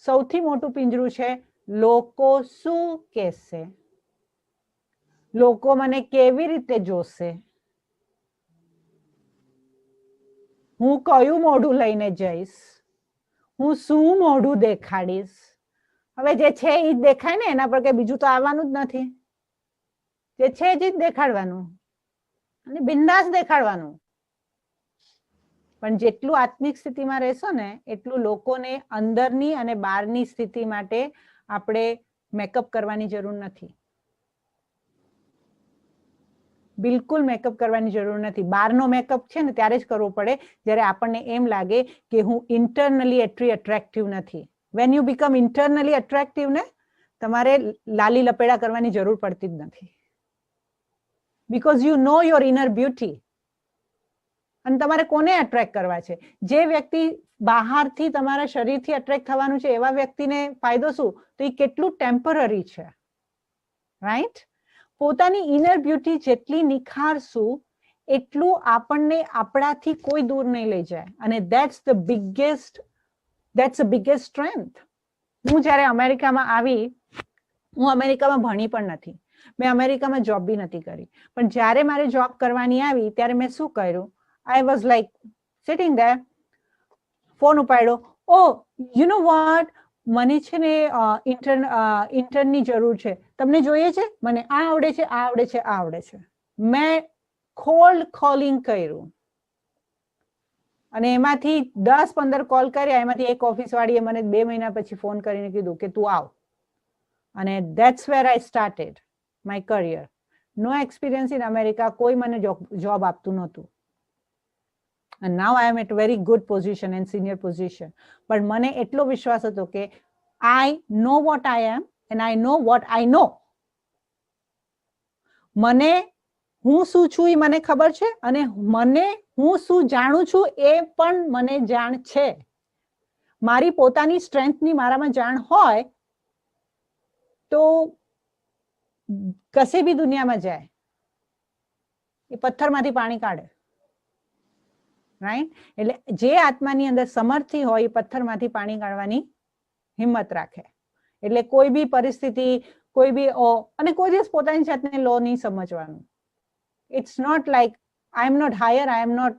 સૌથી મોટું પિંજરું છે લોકો શું કહેશે, લોકો મને કેવી રીતે જોશે, હું કયું મોઢું લઈને જઈશ, હું શું મોઢું દેખાડીશ. હવે જે છે એ જ દેખાય ને, એના પર કે બીજું તો આવવાનું જ નથી. જે છે એ જ દેખાડવાનું અને બિંદાસ દેખાડવાનું. પણ જેટલું આત્મિક સ્થિતિમાં રહેશો ને એટલું લોકોને અંદરની અને બહારની સ્થિતિ માટે આપણે મેકઅપ કરવાની જરૂર નથી. બિલકુલ મેકઅપ કરવાની જરૂર નથી. બહારનો મેકઅપ છે ને ત્યારે જ કરવો પડે જ્યારે આપણને એમ લાગે કે હું ઇન્ટરનલી એટલી એટ્રેક્ટિવ નથી. When you become internally attractive ને તમારે લાલી લપેડા કરવાની જરૂર પડતી જ નથી. Because you know your inner beauty. અને તમારે કોને એટ્રેક્ટ કરવા છે? જે વ્યક્તિ બહારથી તમારા શરીરથી એટ્રેક્ટ થવાનું છે એવા વ્યક્તિને ફાયદો શું? તો એ કેટલું ટેમ્પરરી છે, રાઈટ? પોતાની ઇનર બ્યુટી જેટલી નિખારશું એટલું આપણને આપણાથી કોઈ દૂર નહીં લઈ જાય. અને that's the biggest strength. હું જ્યારે અમેરિકામાં આવી, હું અમેરિકામાં ભણી પણ નથી, મેં અમેરિકામાં જોબ બી નથી કરી, પણ જ્યારે મારે જોબ કરવાની આવી ત્યારે મેં શું કર્યું? I was like sitting there, phone ઉપાડ્યો, ઓ યુ નો વોટ, મને છે ને ઇન્ટર્નની જરૂર છે, તમને જોઈએ છે? મને આ આવડે છે, આ આવડે છે, આ આવડે છે. મેં કોલ્ડ કોલિંગ કર્યું અને એમાંથી 10-15 કોલ કર્યા. એમાંથી એક ઓફિસ વાળીએ મને 2 મહિના પછી ફોન કરીને કીધું કે તું આવ. અને that's where I started my career. No experience in America, કોઈ મને જોબ આપતું નહોતું. And now I am at a very good position and senior position. પણ મને એટલો વિશ્વાસ હતો કે I know what I am and I know what I know. મને હું શું છું એ મને ખબર છે અને મને હું શું જાણું છું એ પણ મને જાણ છે. મારી પોતાની સ્ટ્રેન્થની મારામાં જાણ હોય તો કશે બી દુનિયામાં જાય એ પથ્થરમાંથી પાણી કાઢે, રાઈટ? એટલે જે આત્માની અંદર સમર્થી હોય એ પથ્થરમાંથી પાણી કાઢવાની હિંમત રાખે. એટલે કોઈ બી પરિસ્થિતિ, કોઈ બી અને કોઈ દિવસ પોતાની જાતને લો નહીં સમજવાનું. It's not like I am not higher, I am not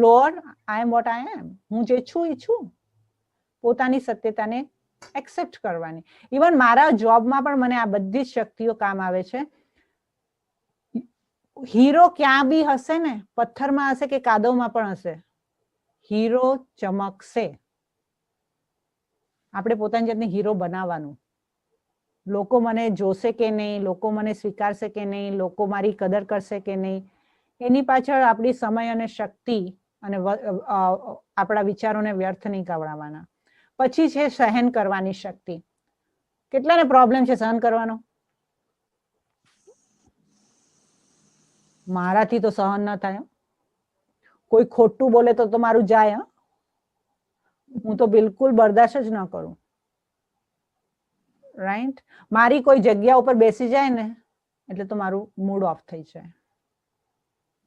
lower, I am what I am. હું જે છું એ છું. પોતાની સત્યતાને એક્સેપ્ટ કરવાની. ઇવન મારા જોબમાં પણ મને આ બધી જ શક્તિઓ કામ આવે છે. હીરો ક્યાં બી હશે ને, પથ્થરમાં હશે કે કાદવમાં પણ હશે, હીરો ચમકશે. આપણે પોતાની જાતને હીરો બનાવવાનું. લોકો મને જોશે કે નહીં, લોકો મને સ્વીકારશે કે નહીં, લોકો મારી કદર કરશે કે નહીં, એની પાછળ આપણી સમય અને શક્તિ અને આપણા વિચારોને વ્યર્થ નહીં કરાવવાના. પછી છે સહન કરવાની શક્તિ. કેટલાને પ્રોબ્લેમ છે સહન કરવાનો? મારાથી તો સહન ન થાય. કોઈ ખોટું બોલે તો મારું જાય. હું તો બિલકુલ બરદાશ્ત જ ન કરું, રાઈટ? મારી કોઈ જગ્યા ઉપર બેસી જાય ને એટલે તો મારું મૂડ ઓફ થઈ જાય,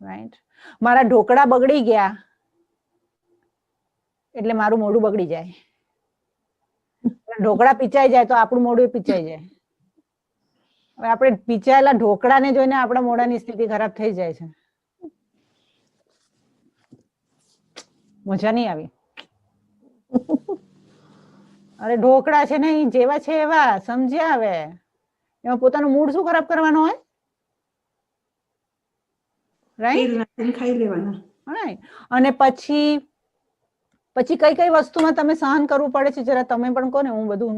રાઈટ. મારા ઢોકળા બગડી ગયા એટલે મારું મોઢું બગડી જાય. ઢોકળા પીચાઈ જાય તો આપણું મોઢું પીચાઈ જાય. હવે આપણે પીચાયેલા ઢોકળાને જોઈને આપણા મોઢાની સ્થિતિ ખરાબ થઈ જાય છે. મજા નહીં આવી. અરે ઢોકળા છે ને જેવા છે એવા સમજ્યા. હવે એમાં પોતાનું મૂડ શું ખરાબ કરવાનો હોય, રાઈટ? ખાઈ લેવાના. રાઈટ. અને પછી કઈ કઈ વસ્તુમાં તમે સહન કરવું પડે છે જરા તમે પણ કહો ને. હું બધું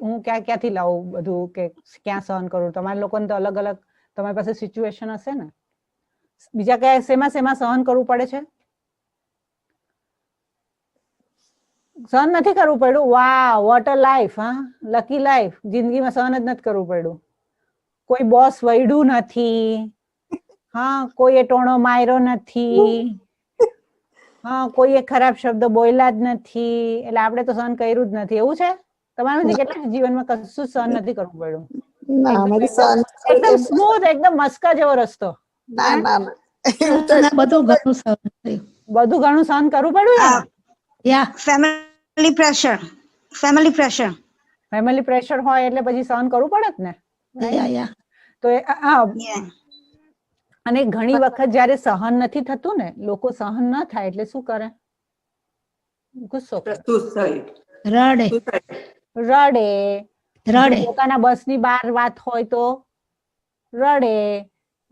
હું ક્યાંથી લાવું બધું, કે ક્યાં સહન કરું? તમારા લોકોને તો અલગ અલગ તમારી પાસે સિચ્યુએશન હશે ને. બીજા કયા શેમાં સહન કરવું પડે છે? સહન નથી કરવું પડ્યું? વાહ, વોટ અ લાઈફ. હા, લકી લાઈફ. જિંદગીમાં સહન જ નથી કરવું પડ્યું. કોઈ બોસ વૈડું નથી. હા, કોઈએ ટોણો માર્યો નથી. હા, કોઈએ ખરાબ શબ્દ બોલ્યા જ નથી. એટલે આપણે તો સહન કર્યું જ નથી. એવું છે તમારા કેટલા જીવનમાં કશું સહન નથી કરવું પડ્યું? એકદમ સ્મૂથ, એકદમ મસ્કા જેવો રસ્તો. બધું ઘણું સહન થયું. બધું ઘણું સહન કરવું પડ્યું. ફેમિલી પ્રેશર હોય એટલે પછી સહન કરવું પડે જ ને. તો અને ઘણી વખત જયારે સહન નથી થતું ને, લોકો સહન ના થાય એટલે શું કરે? ગુસ્સો કરે, રડે. પોતાના બસની બહાર વાત હોય તો રડે,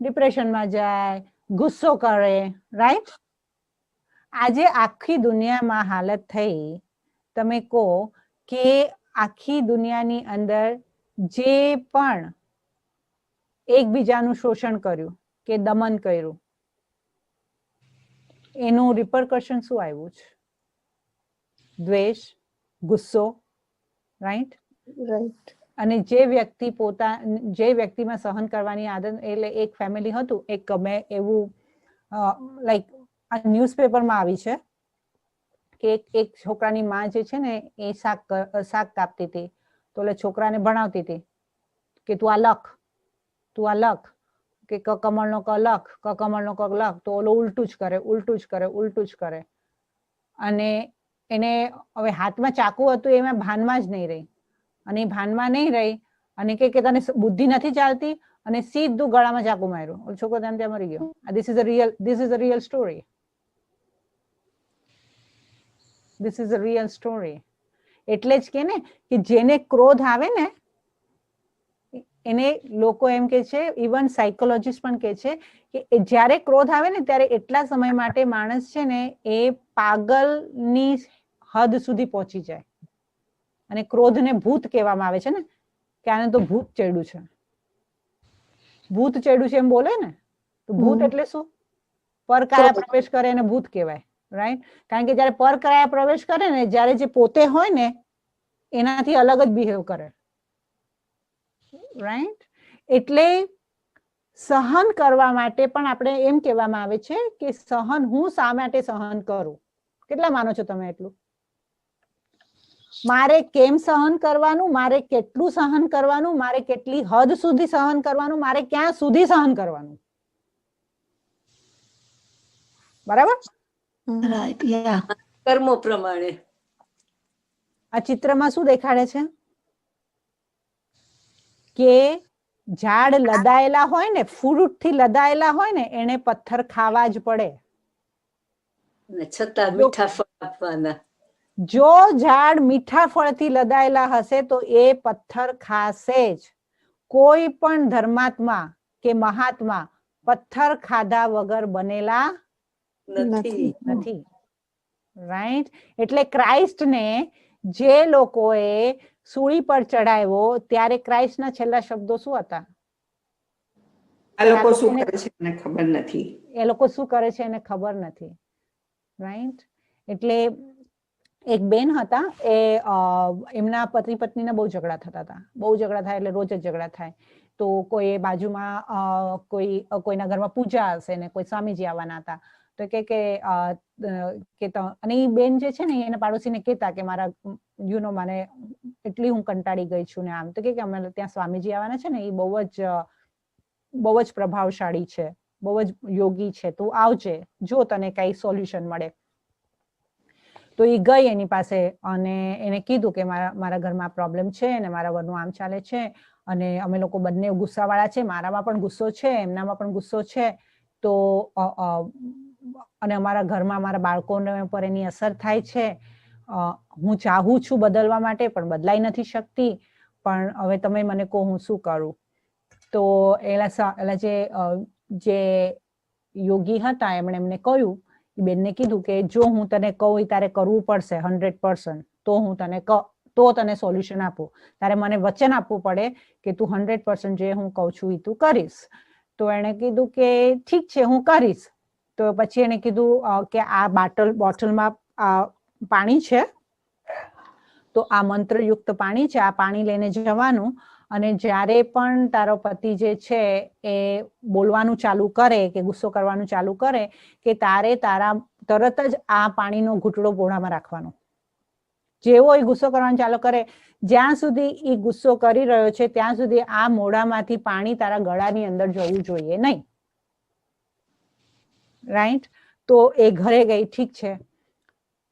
ડિપ્રેશનમાં જાય, ગુસ્સો કરે, રાઈટ? આજે આખી દુનિયામાં હાલત થઈ, તમે કહો કે આખી દુનિયાની અંદર જે પણ એકબીજાનું શોષણ કર્યું કે દમન કર્યું, એનું રિપરકશન શું આવ્યું છે? દ્વેષ, ગુસ્સો, રાઈટ? અને જે વ્યક્તિમાં સહન કરવાની આદત, એટલે એક ફેમિલી હતું, એક મેં એવું લાઈક આ ન્યૂઝપેપરમાં આવી છે કે એક છોકરાની માં જે છે ને એ શાક કાપતી હતી, તો એટલે છોકરાને ભણાવતી હતી કે તું આ લખ, કે કમળનો ક લખ, કમળનો ક લખ, તો ઓલો ઉલટું જ કરે. અને એને હવે હાથમાં ચાકુ હતું, એમાં ભાનમાં જ નહીં રહી. અને એ ભાનમાં નહીં રહી અને કે તને બુદ્ધિ નથી ચાલતી, અને સીધું ગળામાં ચાકુ માર્યું. છોકરો ત્યાં મરી ગયો. This is a real story. એટલે જ કે ને કે જેને ક્રોધ આવે ને, એને લોકો એમ કે છે, ઇવન સાયકોલોજીસ્ટ પણ કે છે કે જ્યારે ક્રોધ આવે ને ત્યારે એટલા સમય માટે માણસ છે ને એ પાગલની હદ સુધી પહોંચી જાય. અને ક્રોધને ભૂત કહેવામાં આવે છે ને, કે આને તો ભૂત ચડ્યું છે. ભૂત ચડ્યું છે એમ બોલે ને, તો ભૂત એટલે શું? પરકાયા પ્રવેશ કરે એને ભૂત કહેવાય, રાઈટ? કારણ કે જયારે પરકાયા પ્રવેશ કરે ને, જયારે જે પોતે હોય ને એનાથી અલગ જ બિહેવ કરે, રાઈટ? એટલે સહન કરવા માટે પણ આપણે એમ કહેવામાં આવે છે કે સહન, હું શા માટે સહન કરું? કેટલા માનો છો તમે એટલું? મારે કેમ સહન કરવાનું, મારે કેટલું સહન કરવાનું, મારે કેટલી હદ સુધી સહન કરવાનું, મારે ક્યાં સુધી સહન કરવાનું? બરાબર? કર્મો પ્રમાણે. આ ચિત્રમાં શું દેખાડે છે કે ઝાડ લદાયેલા હોય ને, ફ્રૂટ થી લદાયેલા હોય ને, એને પથ્થર ખાવા જ પડે. છતાં મીઠા ફળ આપવાના. જો ઝાડ મીઠા ફળથી લદાયેલા હશે તો એ પથ્થર ખાશે જ. કોઈ પણ ધર્માત્મા કે મહાત્મા પથ્થર ખાધા વગર બનેલા નથી, રાઈટ? એટલે ક્રાઇસ્ટને જે લોકોએ સૂળી પર ચડાવ્યો ત્યારે ક્રાઇસ્ટના છેલ્લા શબ્દો શું હતા? આ લોકો શું કરે છે એને ખબર નથી. એ લોકો શું કરે છે એને ખબર નથી, રાઈટ? એટલે એક બેન હતા, એ એમના પતિ પત્નીના બહુ ઝઘડા થતા હતા. બહુ ઝઘડા થાય એટલે રોજ જ ઝઘડા થાય. તો કોઈ બાજુમાં કોઈના ઘરમાં પૂજા હશે ને કોઈ સ્વામીજી આવવાના હતા, તો કે અને એ બેન જે છે ને એના પાડોશીને કહેતા કે મારા મને એટલી હું કંટાળી ગઈ છું ને આમ. તો કે અમે ત્યાં સ્વામીજી આવવાના છે ને, એ બહુ જ બહુ જ પ્રભાવશાળી છે, બહુ જ યોગી છે, તું આવજે, જો તને કઈ સોલ્યુશન મળે. તો એ ગઈ એની પાસે અને એને કીધું કે મારા ઘરમાં પ્રોબ્લેમ છે અને મારા વરનું આમ ચાલે છે અને અમે લોકો બંને ગુસ્સાવાળા છે, મારામાં પણ ગુસ્સો છે, એમનામાં પણ ગુસ્સો છે, તો અને અમારા ઘરમાં અમારા બાળકોને પર એની અસર થાય છે. હું ચાહું છું બદલવા માટે પણ બદલાઈ નથી શકતી, પણ હવે તમે મને કહો હું શું કરું. તો એલા જે યોગી હતા એમણે એમને કહ્યું, બેનને કીધું કે જો હું તને કહું તારે કરવું પડશે 100%, તો તને સોલ્યુશન આપું. તારે મને વચન આપવું પડે કે તું 100% જે હું કહું છું એ તું કરીશ. તો એણે કીધું કે ઠીક છે હું કરીશ. તો પછી એને કીધું કે આ બોટલમાં પાણી છે, તો આ મંત્રયુક્ત પાણી છે, આ પાણી લઈને જવાનું અને જ્યારે પણ તારો પતિ જે છે એ બોલવાનું ચાલુ કરે કે ગુસ્સો કરવાનું ચાલુ કરે કે તરત જ આ પાણીનો ઘૂંટડો મોઢામાં રાખવાનો. જેવો એ ગુસ્સો કરવાનું ચાલુ કરે, જ્યાં સુધી એ ગુસ્સો કરી રહ્યો છે ત્યાં સુધી આ મોઢામાંથી પાણી તારા ગળાની અંદર જવું જોઈએ નહીં. રાઈટ? તો એ ઘરે ગઈ, ઠીક છે.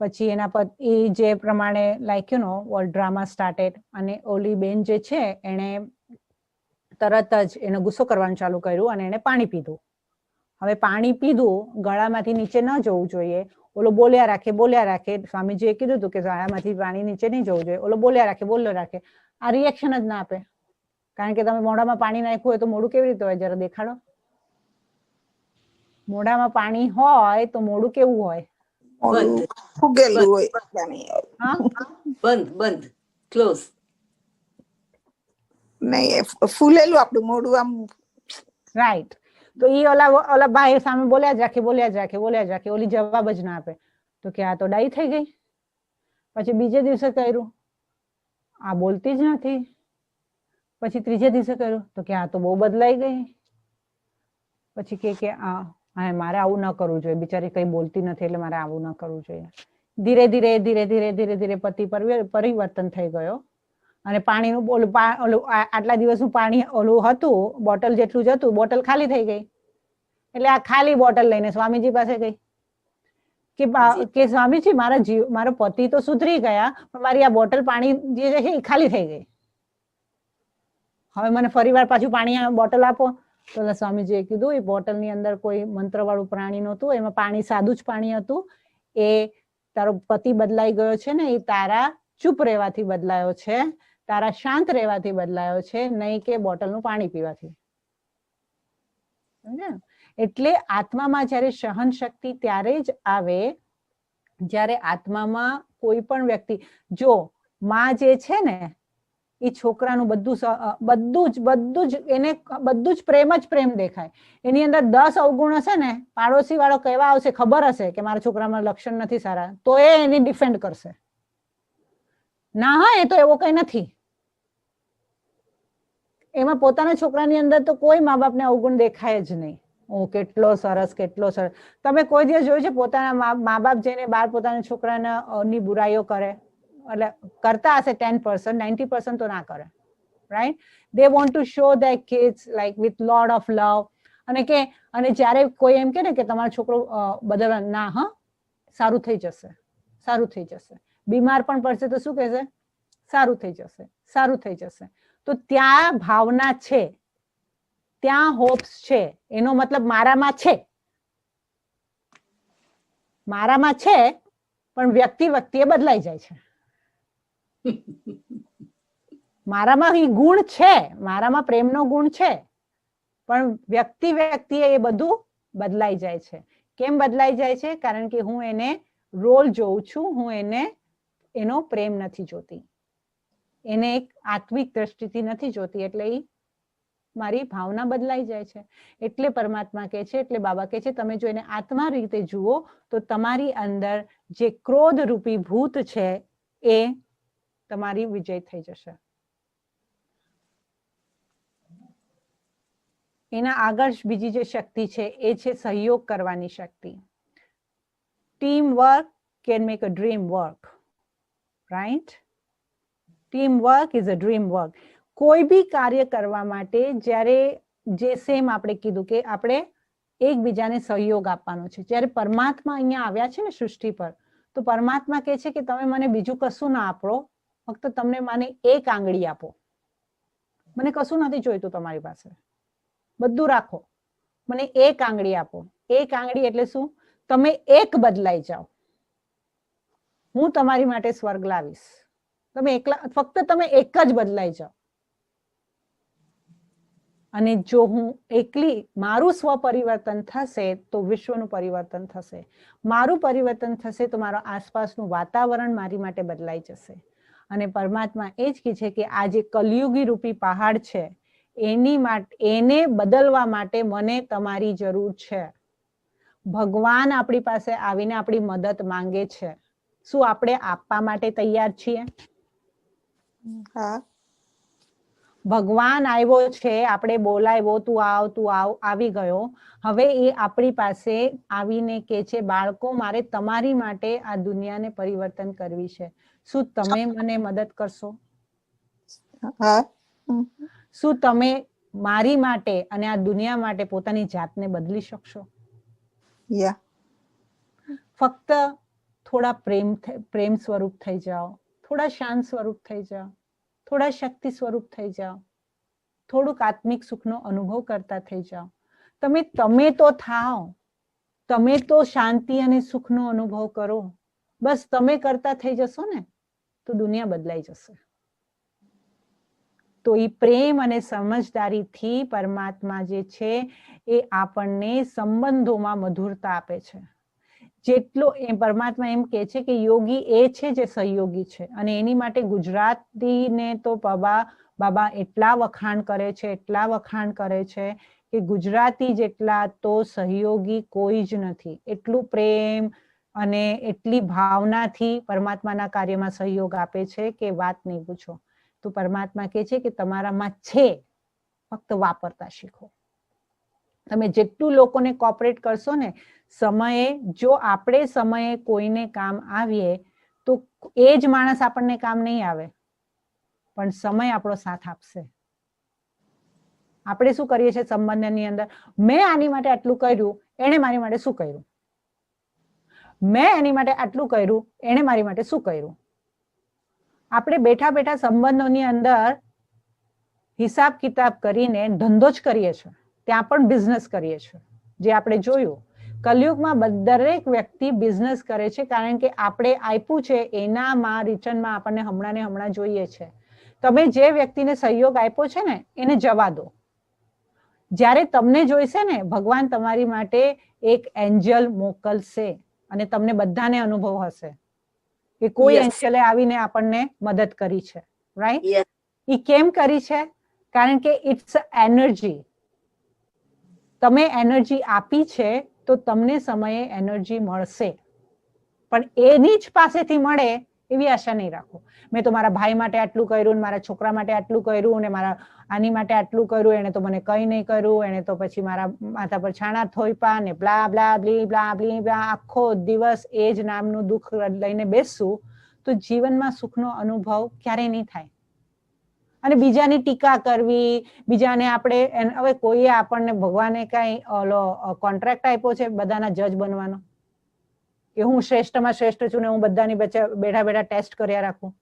પછી એના પતિ જે પ્રમાણે લાઈક ડ્રામા સ્ટાર્ટેડ અને ઓલી બેન જે છે એને તરત જ એને ગુસ્સો કરવાનું ચાલુ કર્યું અને એને પાણી પીધું. હવે પાણી પીધું, ગળામાંથી નીચે ન જવું જોઈએ, ઓલો બોલ્યા રાખે. સ્વામીજીએ કીધું હતું કે ગળામાંથી પાણી નીચે નહીં જવું જોઈએ, ઓલો બોલ્યા રાખે. આ રિએક્શન જ ના આપે, કારણ કે તમે મોઢામાં પાણી નાખ્યું હોય તો મોઢું કેવી રીતે હોય જરા દેખાડો. મોઢામાં પાણી હોય તો મોઢું કેવું હોય? ફૂગેલું હોય. બંધ ક્લોઝ. નહીં, ફૂલેલું આપણું મોઢું આમ. રાઈટ. તો ઈ ઓલા ભાઈ સામે બોલ્યા જ રાખે, ઓલી જવાબ જ ના આપે. તો કે આ તો ડાઈ થઈ ગઈ. પછી બીજે દિવસે કર્યું, આ બોલતી જ નથી. પછી ત્રીજે દિવસે કર્યું તો કે આ તો બહુ બદલાઈ ગઈ. પછી કે હા મારે આવું ન કરવું જોઈએ, બિચારી કઈ બોલતી નથી એટલે મારે આવું ન કરવું જોઈએ. ધીરે ધીરે પતિ પરિવર્તન થઈ ગયો અને પાણીનું આટલા દિવસનું પાણી ઓલું હતું બોટલ જેટલું જ હતું, બોટલ ખાલી થઈ ગઈ. એટલે આ ખાલી બોટલ લઈને સ્વામીજી પાસે ગઈ કે સ્વામીજી મારો પતિ તો સુધરી ગયા પણ મારી આ બોટલ પાણી જે છે એ ખાલી થઈ ગઈ. હવે મને ફરીવાર પાછું પાણી બોટલ આપો. તો સ્વામીજીએ કીધું એ બોટલની અંદર કોઈ મંત્રવાળું પ્રાણી નહોતું, એમાં પાણી સાદું જ પાણી હતું. એ તારો પતિ બદલાઈ ગયો છે ને, એ તારા ચૂપ રહેવાથી બદલાયો છે, તારા શાંત રહેવાથી બદલાયો છે, નહીં કે બોટલનું પાણી પીવાથી. સમજ્યા? એટલે આત્મામાં જ્યારે સહન શક્તિ ત્યારે જ આવે જ્યારે આત્મામાં કોઈ પણ વ્યક્તિ, જો માં જે છે ને એ છોકરાનું બધું જ પ્રેમ દેખાય. એની અંદર 10 અવગુણ હશે ને, પાડોશી વાળો કહેવા આવશે, ખબર હશે કે મારા છોકરામાં લક્ષણ નથી સારા, તો એ એની ડિફેન્ડ કરશે. ના હા, એ તો એવો કઈ નથી. એમાં પોતાના છોકરાની અંદર તો કોઈ મા બાપને અવગુણ દેખાય જ નહીં. કેટલો સરસ. તમે કોઈ દિવસ જોયું છે પોતાના મા બાપ જઈને બહાર પોતાના છોકરાની બુરાઈઓ કરે? એટલે કરતા હશે 10%, 90% તો ના કરે. Right? They want to show there kids like with lot of લવ. અને જ્યારે કોઈ એમ કે ને કે તમારો છોકરો બદલવા, ના હા, સારું થઈ જશે. બીમાર પણ પડશે તો શું કહેશે? સારું થઈ જશે. તો ત્યાં ભાવના છે, ત્યાં હોપ્સ છે. એનો મતલબ મારામાં છે પણ વ્યક્તિએ બદલાઈ જાય છે. મારામાં એ ગુણ છે, મારામાં પ્રેમનો ગુણ છે, પણ વ્યક્તિએ એ બધું બદલાઈ જાય છે. કેમ બદલાઈ જાય છે? કારણ કે હું એને રોલ જોઉં છું, હું એનો પ્રેમ નથી જોતી, એને એક આત્મિક દ્રષ્ટિથી નથી જોતી, એટલે એ મારી ભાવના બદલાઈ જાય છે. એટલે પરમાત્મા કહે છે, એટલે બાબા કહે છે, તમે જો એને આત્મા રીતે જુઓ તો તમારી અંદર જે ક્રોધ રૂપી ભૂત છે એ તમારી વિજય થઈ જશે. એના આગળ બીજી જે શક્તિ છે એ છે સહયોગ કરવાની શક્તિ. Team work can make a dream work. Right? Team work is a dream work. કોઈ બી કાર્ય કરવા માટે જ્યારે જે સેમ આપણે કીધું કે આપણે એકબીજાને સહયોગ આપવાનો છે. જ્યારે પરમાત્મા અહીંયા આવ્યા છે ને સૃષ્ટિ પર, તો પરમાત્મા કહે છે કે તમે મને બીજું કશું ના આપો, ફક્ત તમને મને એક આંગળી આપો. મને કશું નથી જોઈતું તમારી પાસે, બધું રાખો, મને એક આંગળી આપો. એક આંગળી એટલે શું? તમે એક બદલાઈ જાઓ, હું તમારી માટે સ્વર્ગ લાવીશ. તમે એકલા, ફક્ત તમે એક જ બદલાઈ જાઓ. અને જો હું એકલી, મારું સ્વ પરિવર્તન થશે તો વિશ્વનું પરિવર્તન થશે. મારું પરિવર્તન થશે તો મારા આસપાસનું વાતાવરણ મારી માટે બદલાઈ જશે. અને પરમાત્મા એ જ કહે છે કે આ જે કલયુગી રૂપી પહાડ છે એની માટે, એને બદલવા માટે મને તમારી જરૂર છે. ભગવાન આપણી પાસે આવીને આપણી મદદ માંગે છે. શું આપણે આપવા માટે તૈયાર છીએ? હા. ભગવાન આવ્યો છે, આપણે બોલાવ્યો, તું આવ, આવી ગયો. હવે એ આપણી પાસે આવીને કે છે, બાળકો મારે તમારી માટે આ દુનિયાને પરિવર્તન કરવી છે. શું તમે મને મદદ કરશો? હા. શું તમે મારી માટે અને આ દુનિયા માટે પોતાની જાતને બદલી શકશો? યા. ફક્ત થોડા પ્રેમ સ્વરૂપ થઈ જાઓ, થોડા શાંત સ્વરૂપ થઈ જાઓ, થોડા શક્તિ સ્વરૂપ થઈ જાઓ, થોડુંક આત્મિક સુખનો અનુભવ કરતા થઈ જાઓ. તમે તો થાઓ, તમે તો શાંતિ અને સુખનો અનુભવ કરો. બસ તમે કરતા થઈ જશો ને તો દુનિયા બદલાઈ જશે. તો એ પ્રેમ અને સમજદારીથી પરમાત્મા જે છે એ આપણને સંબંધોમાં મધુરતા આપે છે. જેટલો એ પરમાત્મા એમ કે છે કે યોગી એ છે જે સહયોગી છે. અને એની માટે ગુજરાતીને તો બાબા એટલા વખાણ કરે છે, એટલા વખાણ કરે છે કે ગુજરાતી જેટલા તો સહયોગી કોઈ જ નથી. એટલું પ્રેમ અને એટલી ભાવનાથી પરમાત્માના કાર્યમાં સહયોગ આપે છે કે વાત નહીં પૂછો. તો પરમાત્મા કહે છે કે તમારામાં છે, ફક્ત વાપરતા શીખો. તમે જેટલું લોકોને કોઓપરેટ કરશો ને, સમયે, જો આપણે સમયે કોઈને કામ આવીએ તો એ જ માણસ આપણને કામ નહીં આવે, પણ સમય આપણો સાથ આપશે. આપણે શું કરીએ છીએ સંબંધની અંદર? મેં આની માટે આટલું કર્યું, એણે મારી માટે શું કર્યું? મેં એની માટે આટલું કર્યું, એણે મારી માટે શું કર્યું? આપણે બેઠા બેઠા સંબંધોની અંદર હિસાબ કિતાબ કરીને ધંધો જ કરીએ છીએ, ત્યાં પણ બિઝનેસ કરીએ છીએ. જે આપણે જોયું, કલયુગમાં દરેક વ્યક્તિ બિઝનેસ કરે છે, કારણ કે આપણે આપ્યું છે એનામાં રિટર્નમાં આપણને હમણાં ને હમણાં જોઈએ છે. તમે જે વ્યક્તિને સહયોગ આપ્યો છે ને એને જવા દો. જ્યારે તમને જોઈશે ને, ભગવાન તમારી માટે એક એન્જલ મોકલશે અને તમને બધાને અનુભવ હશે કે કોઈ એન્જલે આવીને આપણને મદદ કરી છે. રાઈટ? એ કેમ કરી છે? કારણ કે ઇટ્સ એનર્જી. તમે એનર્જી આપી છે તો તમને સમયે એનર્જી મળશે, પણ એની જ પાસેથી મળે એવી આશા નહીં રાખો. મેં તો મારા ભાઈ માટે આટલું કર્યું, મારા છોકરા માટે આટલું કર્યું, ને મારા આની માટે આટલું કર્યું, એને તો મને કઈ નહીં કર્યું, એને તો પછી મારા માથા પર છાણા થોઈપા ને બ્લા બ્લા બ્લી બ્લા બ્લી બ્લા. આખો દિવસ એ જ નામનું દુઃખ લઈને બેસશું તો જીવનમાં સુખનો અનુભવ ક્યારેય નહીં થાય. અને બીજાની ટીકા કરવી, બીજાને આપણે, હવે કોઈએ આપણને ભગવાને કઈ કોન્ટ્રાક્ટ આપ્યો છે બધાના જજ બનવાનો કે હું શ્રેષ્ઠમાં શ્રેષ્ઠ છું ને હું બધાની બેઠા બેઠા ટેસ્ટ કર્યા રાખું?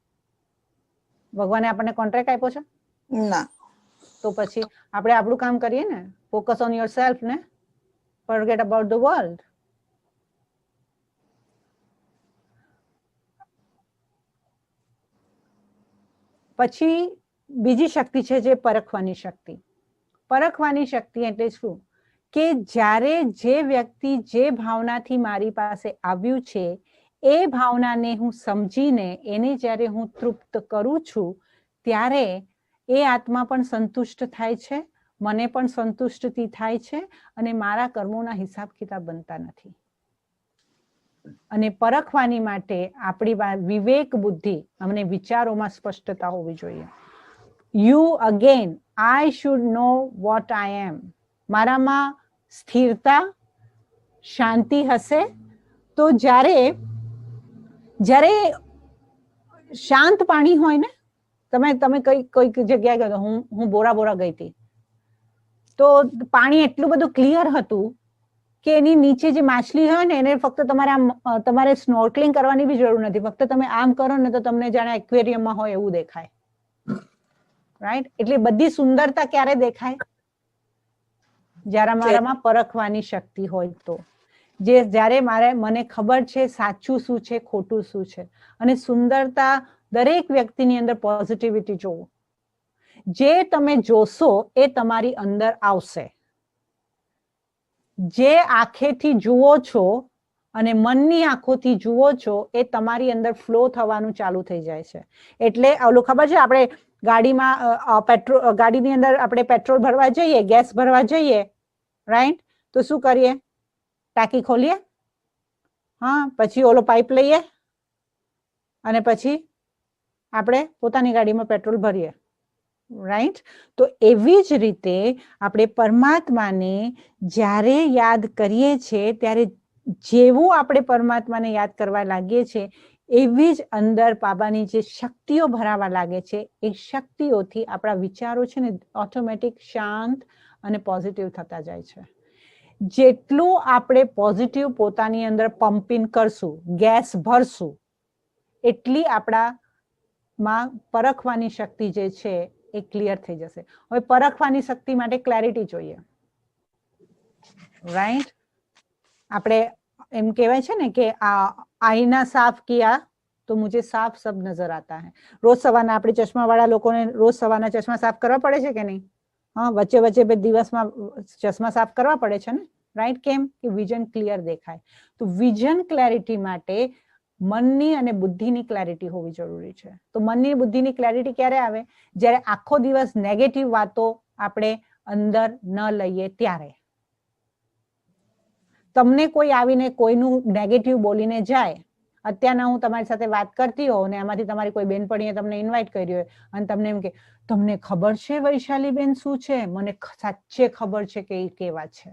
ભગવાને આપણને કોન્ટ્રાક્ટ આપ્યો છે? ના. તો પછી આપણે આપણું કામ કરીએ ને, ફોકસ ઓન યોર સેલ્ફ ને ફોરગેટ અબાઉટ ધ વર્લ્ડ. પછી બીજી શક્તિ છે જે પરખવાની શક્તિ. પરખવાની શક્તિ એટલે શું? કે જ્યારે જે વ્યક્તિ જે ભાવનાથી મારી પાસે આવ્યું છે એ ભાવનાને હું સમજીને એને જ્યારે હું તૃપ્ત કરું છું ત્યારે એ આત્મા પણ સંતુષ્ટ થાય છે, મને પણ સંતુષ્ટથી થાય છે, અને મારા કર્મોના હિસાબ કિતાબ બનતા નથી. અને પરખવાની માટે આપણી વિવેક બુદ્ધિ, અમને વિચારોમાં સ્પષ્ટતા હોવી જોઈએ. You again, I should know what I am. મારામાં સ્થિરતા, શાંતિ હશે તો જ્યારે શાંત પાણી હોય ને, તમે કોઈક જગ્યાએ ગયો, હું બોરા ગઈ હતી, તો પાણી એટલું બધું ક્લિયર હતું કે એની નીચે જે માછલી હોય ને એને ફક્ત તમારે સ્નોર્કલિંગ કરવાની બી જરૂર નથી, ફક્ત તમે આમ કરો ને તો તમને જાણે એક્વેરિયમમાં હોય એવું દેખાય, રાઈટ? એટલે બધી સુંદરતા ક્યારે દેખાય? જ્યારે મારામાં પરખવાની શક્તિ હોય તો, જ્યારે મને ખબર છે સાચું શું છે ખોટું શું છે. અને સુંદરતા દરેક વ્યક્તિની અંદર પોઝિટિવિટી જોવો, જે તમે જોશો એ તમારી અંદર આવશે. જે આંખેથી જુઓ છો અને મનની આંખોથી જુઓ છો એ તમારી અંદર ફ્લો થવાનું ચાલુ થઈ જાય છે. એટલે ઓલું ખબર છે, આપણે ગાડીની અંદર આપણે પેટ્રોલ ભરવા જઈએ, ગેસ ભરવા જઈએ, રાઈટ? તો શું કરીએ? ટાંકી ખોલીએ, હા, પછી ઓલો પાઇપ લઈએ અને પછી આપણે પોતાની ગાડીમાં પેટ્રોલ ભરીએ, રાઈટ? તો એવી જ રીતે આપણે પરમાત્માને જ્યારે યાદ કરીએ છીએ ત્યારે જેવું આપણે પરમાત્માને યાદ કરવા લાગીએ છીએ એવી જ અંદર બાબાની જે શક્તિઓ ભરાવા લાગે છે, એ શક્તિઓથી આપણા વિચારો છે ને ઓટોમેટિક શાંત અને પોઝિટિવ થતા જાય છે. જેટલું આપણે પોઝિટિવ પોતાની અંદર પમ્પિંગ કરશું, ગેસ ભરશું, એટલી આપણામાં પરખવાની શક્તિ જે છે એ ક્લિયર થઈ જશે. હવે પરખવાની શક્તિ માટે ક્લેરિટી જોઈએ, રાઈટ? આપણે એમ કહેવાય છે ને કે આઈના સાફ કિયા તો મુझे સાફ સબ નજર આતા હૈ. રોજ સવારના આપણે ચશ્મા વાળા લોકોને રોજ સવારના ચશ્મા સાફ કરવા પડે છે કે નહીં? હા, વચ્ચે વચ્ચે બે દિવસમાં ચશ્મા સાફ કરવા પડે છે ને, રાઈટ? કેમ? કે વિઝન ક્લિયર દેખાય. તો વિઝન ક્લેરિટી માટે મનની અને બુદ્ધિની ક્લેરિટી હોવી જરૂરી છે. તો મનની બુદ્ધિની ક્લેરિટી ક્યારે આવે? જ્યારે આખો દિવસ નેગેટિવ વાતો આપણે અંદર ન લઈએ ત્યારે. તમને કોઈ આવીને કોઈનું નેગેટિવ બોલીને જાય, અત્યારના હું તમારી સાથે વાત કરતી હોઉં ને એમાંથી તમારી કોઈ બેનપણીએ તમને ઇન્વાઇટ કરી હોય અને તમને એમ કે તમને ખબર છે વૈશાલી બેન શું છે? મને સાચે ખબર છે કે એ કેવા છે.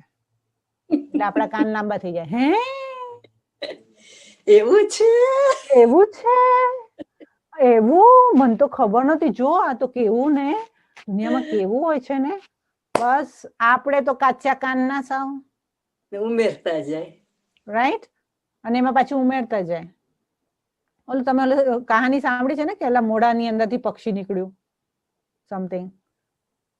એટલે આપણા કાન લાંબા થઈ જાય. હે, એવું છે? એવું છે? એવું? મને તો ખબર નથી. જો આ તો કેવું ને, દુનિયામાં કેવું હોય છે ને. બસ આપણે તો કાચા કાન ના સાવ ઉમેરતા જાય, રાઈટ? અને એમાં પાછું ઉમેરતા જાય. ઓલું તમે કહાની સાંભળી છે ને કે મોઢાની અંદરથી પક્ષી નીકળ્યું, સમથિંગ.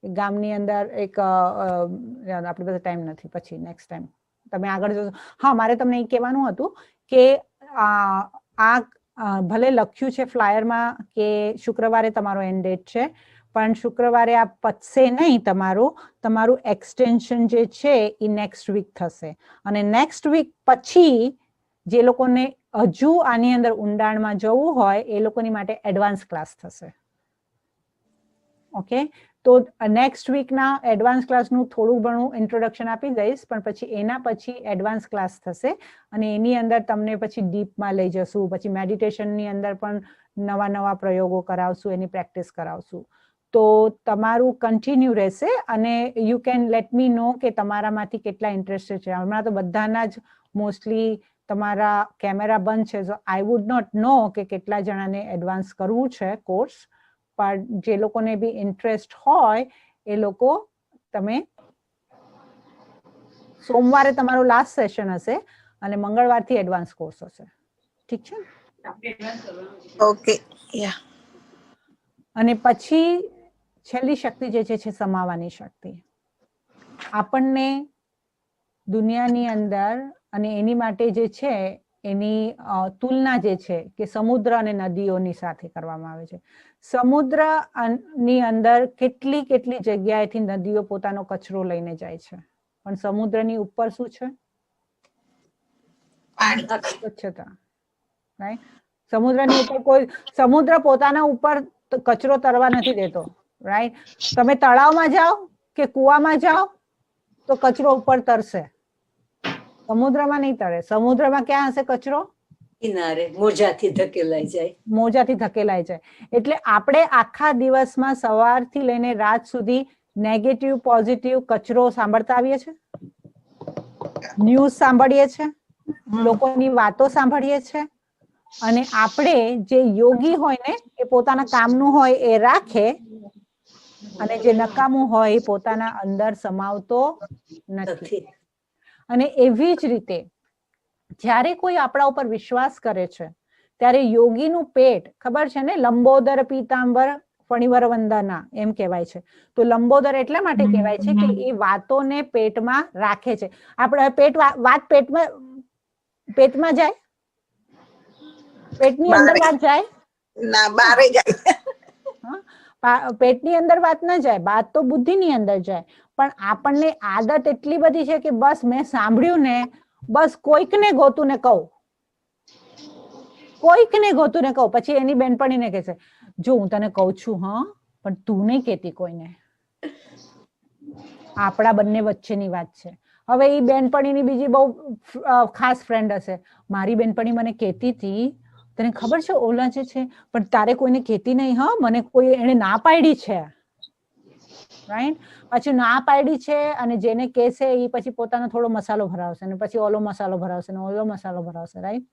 ગામની અંદર એક આપણી પાસે ટાઈમ નથી, પછી નેક્સ્ટ ટાઈમ તમે આગળ જોશો. હા, મારે તમને એ કહેવાનું હતું કે આ ભલે લખ્યું છે ફ્લાયરમાં કે શુક્રવારે તમારો એન્ડ ડેટ છે, પણ શુક્રવારે આ પતશે નહીં. તમારું એક્સટેન્શન જે છે એ નેક્સ્ટ વીક થશે. અને નેક્સ્ટ વીક પછી જે લોકોને હજુ આની અંદર ઊંડાણમાં જવું હોય એ લોકોની માટે એડવાન્સ ક્લાસ થશે. ઓકે, તો નેક્સ્ટ વીકના એડવાન્સ ક્લાસનું થોડું ઘણું ઇન્ટ્રોડક્શન આપી દઈશ, પણ પછી એના પછી એડવાન્સ ક્લાસ થશે અને એની અંદર તમને પછી ડીપમાં લઈ જશું. પછી મેડિટેશનની અંદર પણ નવા નવા પ્રયોગો કરાવશું, એની પ્રેક્ટિસ કરાવશું. તો તમારું કન્ટિન્યુ રહેશે અને યુ કેન લેટ મી નો કે તમારામાંથી કેટલા ઇન્ટરેસ્ટેડ છે. હમણાં તો બધાના જ મોસ્ટલી તમારા કેમેરા બંધ છે, સો આઈ વુડ નોટ નો કે કેટલા જણાને એડવાન્સ કરવું છે કોર્સ. પણ જે લોકોને બી ઇન્ટરેસ્ટ હોય એ લોકો, તમે સોમવારે તમારું લાસ્ટ સેશન હશે અને મંગળવારથી એડવાન્સ કોર્સ હશે. ઠીક છે? ઓકે, યા. અને પછી છેલ્લી શક્તિ જે છે સમાવાની શક્તિ. આપણને દુનિયાની અંદર અને એની માટે જે છે એની તુલના જે છે કે સમુદ્ર અને નદીઓની સાથે કરવામાં આવે છે. સમુદ્રની અંદર કેટલી કેટલી જગ્યાએથી નદીઓ પોતાનો કચરો લઈને જાય છે, પણ સમુદ્રની ઉપર શું છે? સ્વચ્છતા, રાઈટ? સમુદ્રની ઉપર સમુદ્ર પોતાના ઉપર કચરો તરવા નથી દેતો, રાઈટ? તમે તળાવમાં જાઓ કે કુવામાં જાઓ તો કચરો ઉપર તરશે, સમુદ્રમાં નહીં તરે. સમુદ્રમાં ક્યાં હશે કચરો? કિનારે મોજાથી ધકેલાઈ જાય. મોજાથી ધકેલાઈ જાય. એટલે આપણે આખા દિવસમાં સવારથી લઈને રાત સુધી નેગેટિવ પોઝિટિવ કચરો સાંભળતા આવીએ છીએ, ન્યૂઝ સાંભળીએ છીએ, લોકોની વાતો સાંભળીએ છીએ. અને આપણે જે યોગી હોય ને એ પોતાના કામનું હોય એ રાખે અને જે નકામું હોય એ પોતાના અંદર સમાવતો નથી. અને એવી જ રીતે જ્યારે કોઈ આપણા ઉપર વિશ્વાસ કરે છે ત્યારે યોગીનું પેટ, ખબર છે ને, લંબોદર પીતાંબર ફણીવર વંદના એમ કહેવાય છે. તો લંબોદર એટલા માટે કહેવાય છે કે એ વાતોને પેટમાં રાખે છે. આપણે વાત પેટમાં જાય, પેટની અંદર વાત જાય ના, બારે જાય. પેટની અંદર વાત ના જાય, વાત તો બુદ્ધિની અંદર જાય. પણ આપણને આદત એટલી બધી છે કે બસ મેં સાંભળ્યું ને, બસ કોઈકને ગોતું ને કહું, કોઈકને ગોતું ને કહું. પછી એની બેનપણીને કહેશે, જો હું તને કહું છું હા, પણ તું નહીં કહેતી કોઈને. આપણા બંને વચ્ચેની વાત છે. હવે એ બેનપણીની બીજી બહુ ખાસ ફ્રેન્ડ હશે. મારી બેનપણી મને કહેતી હતી, તને ખબર છે ઓલા જે છે, પણ તારે કોઈને કહેતી નહીં હા, મને કોઈ એને ના પાડી છે. રાઈટ? પછી ના પાડી છે અને જેને કહેશે એ પછી પોતાનો થોડો મસાલો ભરાવશે ને પછી ઓલો મસાલો ભરાવશે ને ઓલો મસાલો ભરાવશે. રાઈટ?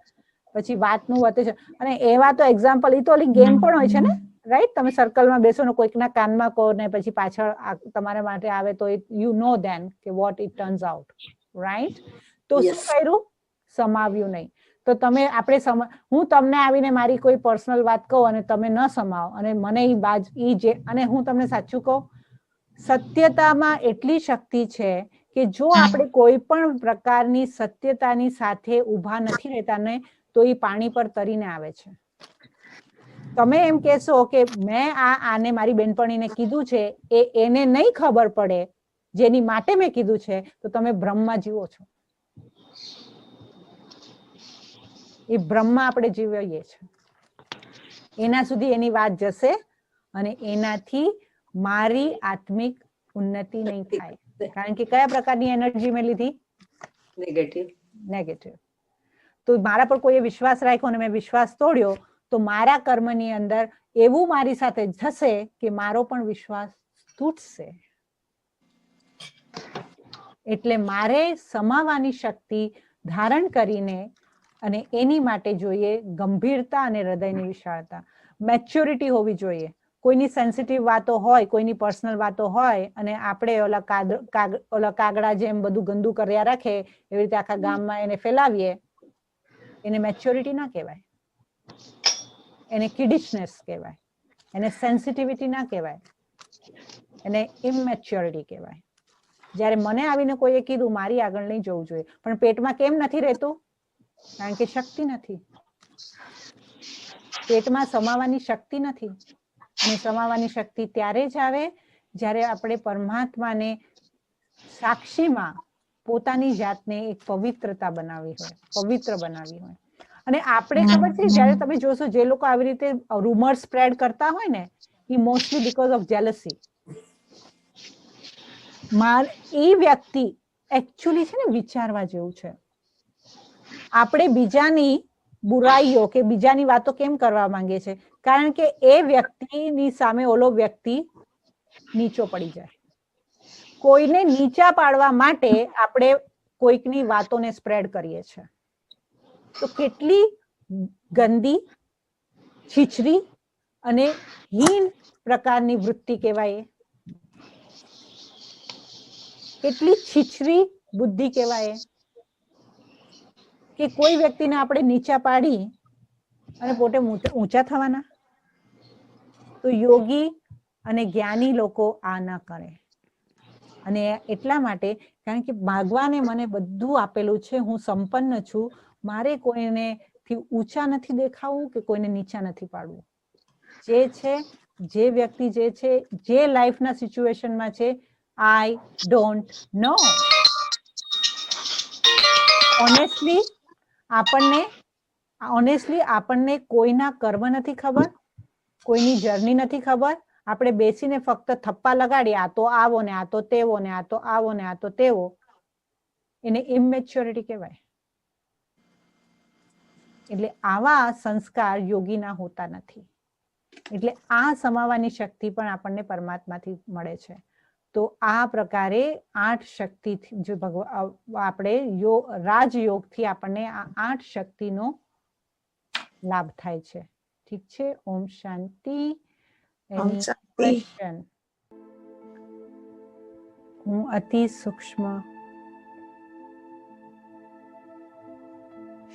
પછી વાતનું વધે છે. અને એવા તો એક્ઝામ્પલ, એ તો ઓલી ગેમ પણ હોય છે ને, રાઈટ? તમે સર્કલમાં બેસો ને કોઈકના કાનમાં કહો ને પછી પાછળ તમારા માટે આવે તો યુ નો ધેન કે what it turns out. Right? તો શું કર્યું? સમાવ્યું નહીં. તો તમે આપણે હું તમને આવીને મારી કોઈ પર્સનલ વાત કહું અને તમે ન સમાવો અને મને ઈ જે, અને હું તમને સાચું કહું, સત્યતામાં એટલી શક્તિ છે કે જો આપણે કોઈ પણ પ્રકારની સત્યતાની સાથે ઊભા નથી રહેતા ને તો એ પાણી પર તરીને આવે છે. તમે એમ કહેશો કે મેં આને મારી બેનપણીને કીધું છે, એને નહીં ખબર પડે જેની માટે મેં કીધું છે, તો તમે ભ્રમમાં જીવો છો. એ ભ્રમમાં આપણે જીવીએ છીએ. એના સુધી એની વાત જશે અને એનાથી મારી આત્મિક ઉન્નતિ નહીં થાય. કારણ કે કયા પ્રકારની એનર્જી મેં લીધી? નેગેટિવ. તો મારા પર કોઈએ વિશ્વાસ રાખ્યો અને મેં વિશ્વાસ તોડ્યો તો મારા કર્મની અંદર એવું મારી સાથે થશે કે મારો પણ વિશ્વાસ તૂટશે. એટલે મારે સમાવાની શક્તિ ધારણ કરીને અને એની માટે જોઈએ ગંભીરતા અને હૃદયની વિશાળતા, મેચ્યોરિટી હોવી જોઈએ. કોઈની સેન્સિટિવ વાતો હોય, કોઈની પર્સનલ વાતો હોય અને આપણે ઓલા કાગડા જેમ બધું ગંદુ કર્યા રાખે એવી રીતે આખા ગામમાં એને ફેલાવીએ, એને મેચ્યોરિટી ના કહેવાય, એને કિડિશનેસ કહેવાય, એને સેન્સિટિવિટી ના કહેવાય, એને ઇમેચ્યોરિટી કહેવાય. જ્યારે મને આવીને કોઈએ કીધું મારી આગળ નહીં જવું જોઈએ, પણ પેટમાં કેમ નથી રહેતું? કારણ કે શક્તિ નથી. પેટમાં સમાવાની શક્તિ નથી. અને સમાવાની શક્તિ ત્યારે જ આવે જ્યારે આપણે પરમાત્માને સાક્ષીમાં પોતાની જાતને એક પવિત્રતા બનાવી હોય, પવિત્ર બનાવી હોય. અને આપણે ખબર છે, જ્યારે તમે જોશો જે લોકો આવી રીતે રૂમર સ્પ્રેડ કરતા હોય ને, એ મોસ્ટલી બીકોઝ ઓફ જેલસી. એ વ્યક્તિ એકચ્યુઅલી છે ને વિચારવા જેવું છે. આપણે બીજાની બુરાઈઓ કે બીજાની વાતો કેમ કરવા માંગીએ છીએ? કારણ કે એ વ્યક્તિની સામે ઓલો વ્યક્તિ નીચો પડી જાય. કોઈને નીચા પાડવા માટે આપણે કોઈકની વાતોને સ્પ્રેડ કરીએ છીએ. તો કેટલી ગંદી, છીછરી અને હીન પ્રકારની વૃત્તિ કહેવાય. કેટલી છીછરી બુદ્ધિ કહેવાય કે કોઈ વ્યક્તિને આપણે નીચા પાડી અને પોતે ઊંચા થવાના. તો યોગી અને જ્ઞાની લોકો આ ના કરે. અને એટલા માટે, કારણ કે ભગવાને મને બધું આપેલું છે, હું સંપન્ન છું, મારે કોઈને થી ઊંચા નથી દેખાવું કે કોઈને નીચા નથી પાડવું. જે છે, જે વ્યક્તિ જે છે, જે લાઈફના સિચ્યુએશનમાં છે, આઈ ડોન્ટ નો. ઓનેસ્ટલી આપણને કોઈના કર્મ નથી ખબર, કોઈની જર્ની નથી ખબર. આપણે બેસીને ફક્ત થપ્પા લગાડીએ, આ તો આવો ને આ તો તેવો ને આ તો આવો ને આ તો તેવો. એને ઇમેચ્યોરિટી કહેવાય. એટલે આવા સંસ્કાર યોગીના હોતા નથી. એટલે આ સમાવાની શક્તિ પણ આપણને પરમાત્માથી મળે છે. તો આ પ્રકારે 8 શક્તિથી જો આપણે રાજયોગથી આપણને આ 8 શક્તિનો લાભ થાય છે. ઠીક છે? ઓમ શાંતિ. Any question? હું અતિ સૂક્ષ્મ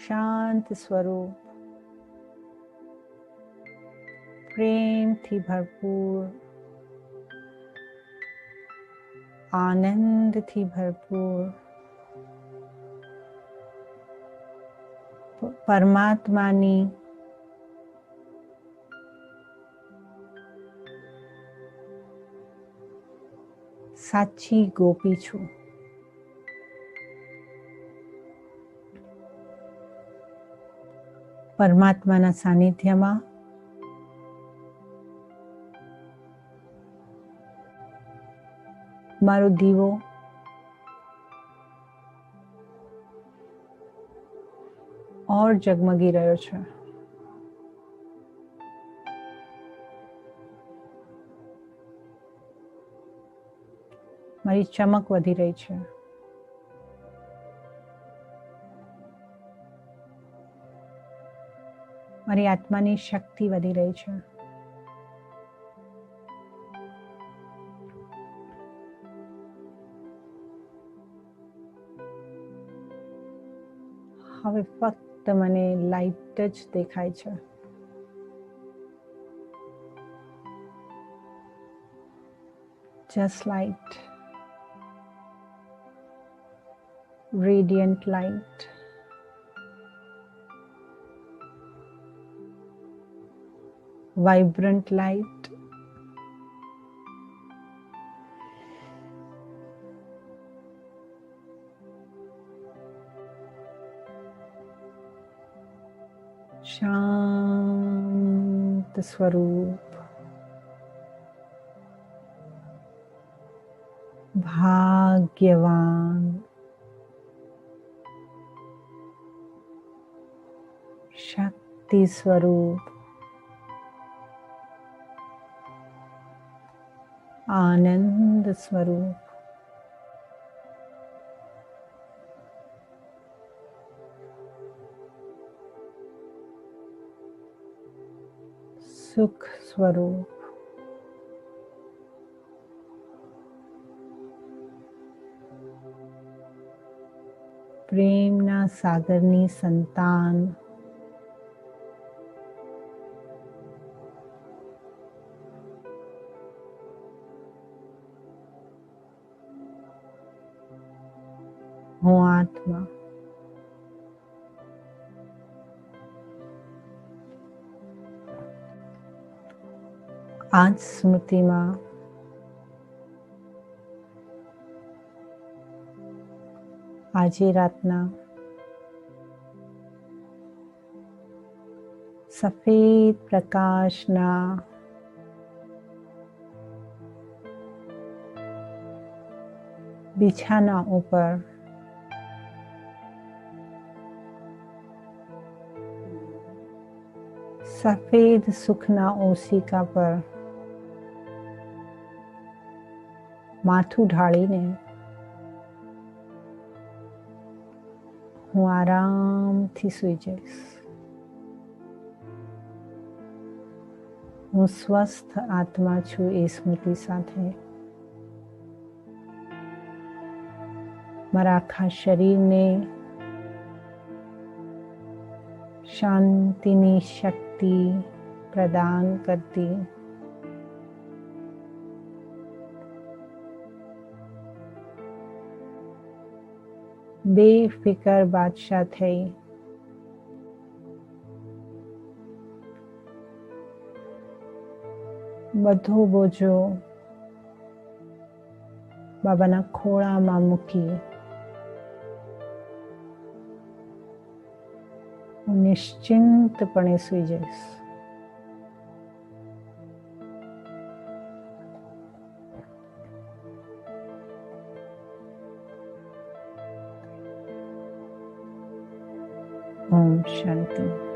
શાંત સ્વરૂપ પ્રેમથી ભરપૂર આનંદથી ભરપૂર પરમાત્માની સાચી ગોપી છું. પરમાત્માના સાનિધ્યમાં મારો દીવો ઓર જગમગી રહ્યો છે. મારી ચમક વધી રહી છે. મારી આત્માની શક્તિ વધી રહી છે. હવે ફક્ત મને લાઇટ જ દેખાય છે. Just light, radiant light. Vibrant light. શાંત સ્વરૂપ ભાગ્યવાન શક્તિ સ્વરૂપ આનંદ સ્વરૂપ સુખ સ્વરૂપ પ્રેમના સાગરની સંતાન હું આત્મા આજ સ્મૃતિમાં આજે રાતના સફેદ પ્રકાશના બિછાના ઉપર સફેદ સુખના ઓશિકા પર માથું ઢાળીને હું આરામથી સૂઈ જઈશ. હું સ્વસ્થ આત્મા છું એ સ્મૃતિ સાથે મારા આખા શરીરને શાંતિની શક્તિ પ્રદાન કરતી બેફિકર બાદશાહ થઈ બધો બોજો બાબાના ખોળામાં મૂકી હું નિશ્ચિંતપણે સૂઈ જઈશ. ઓમ શાંતિ.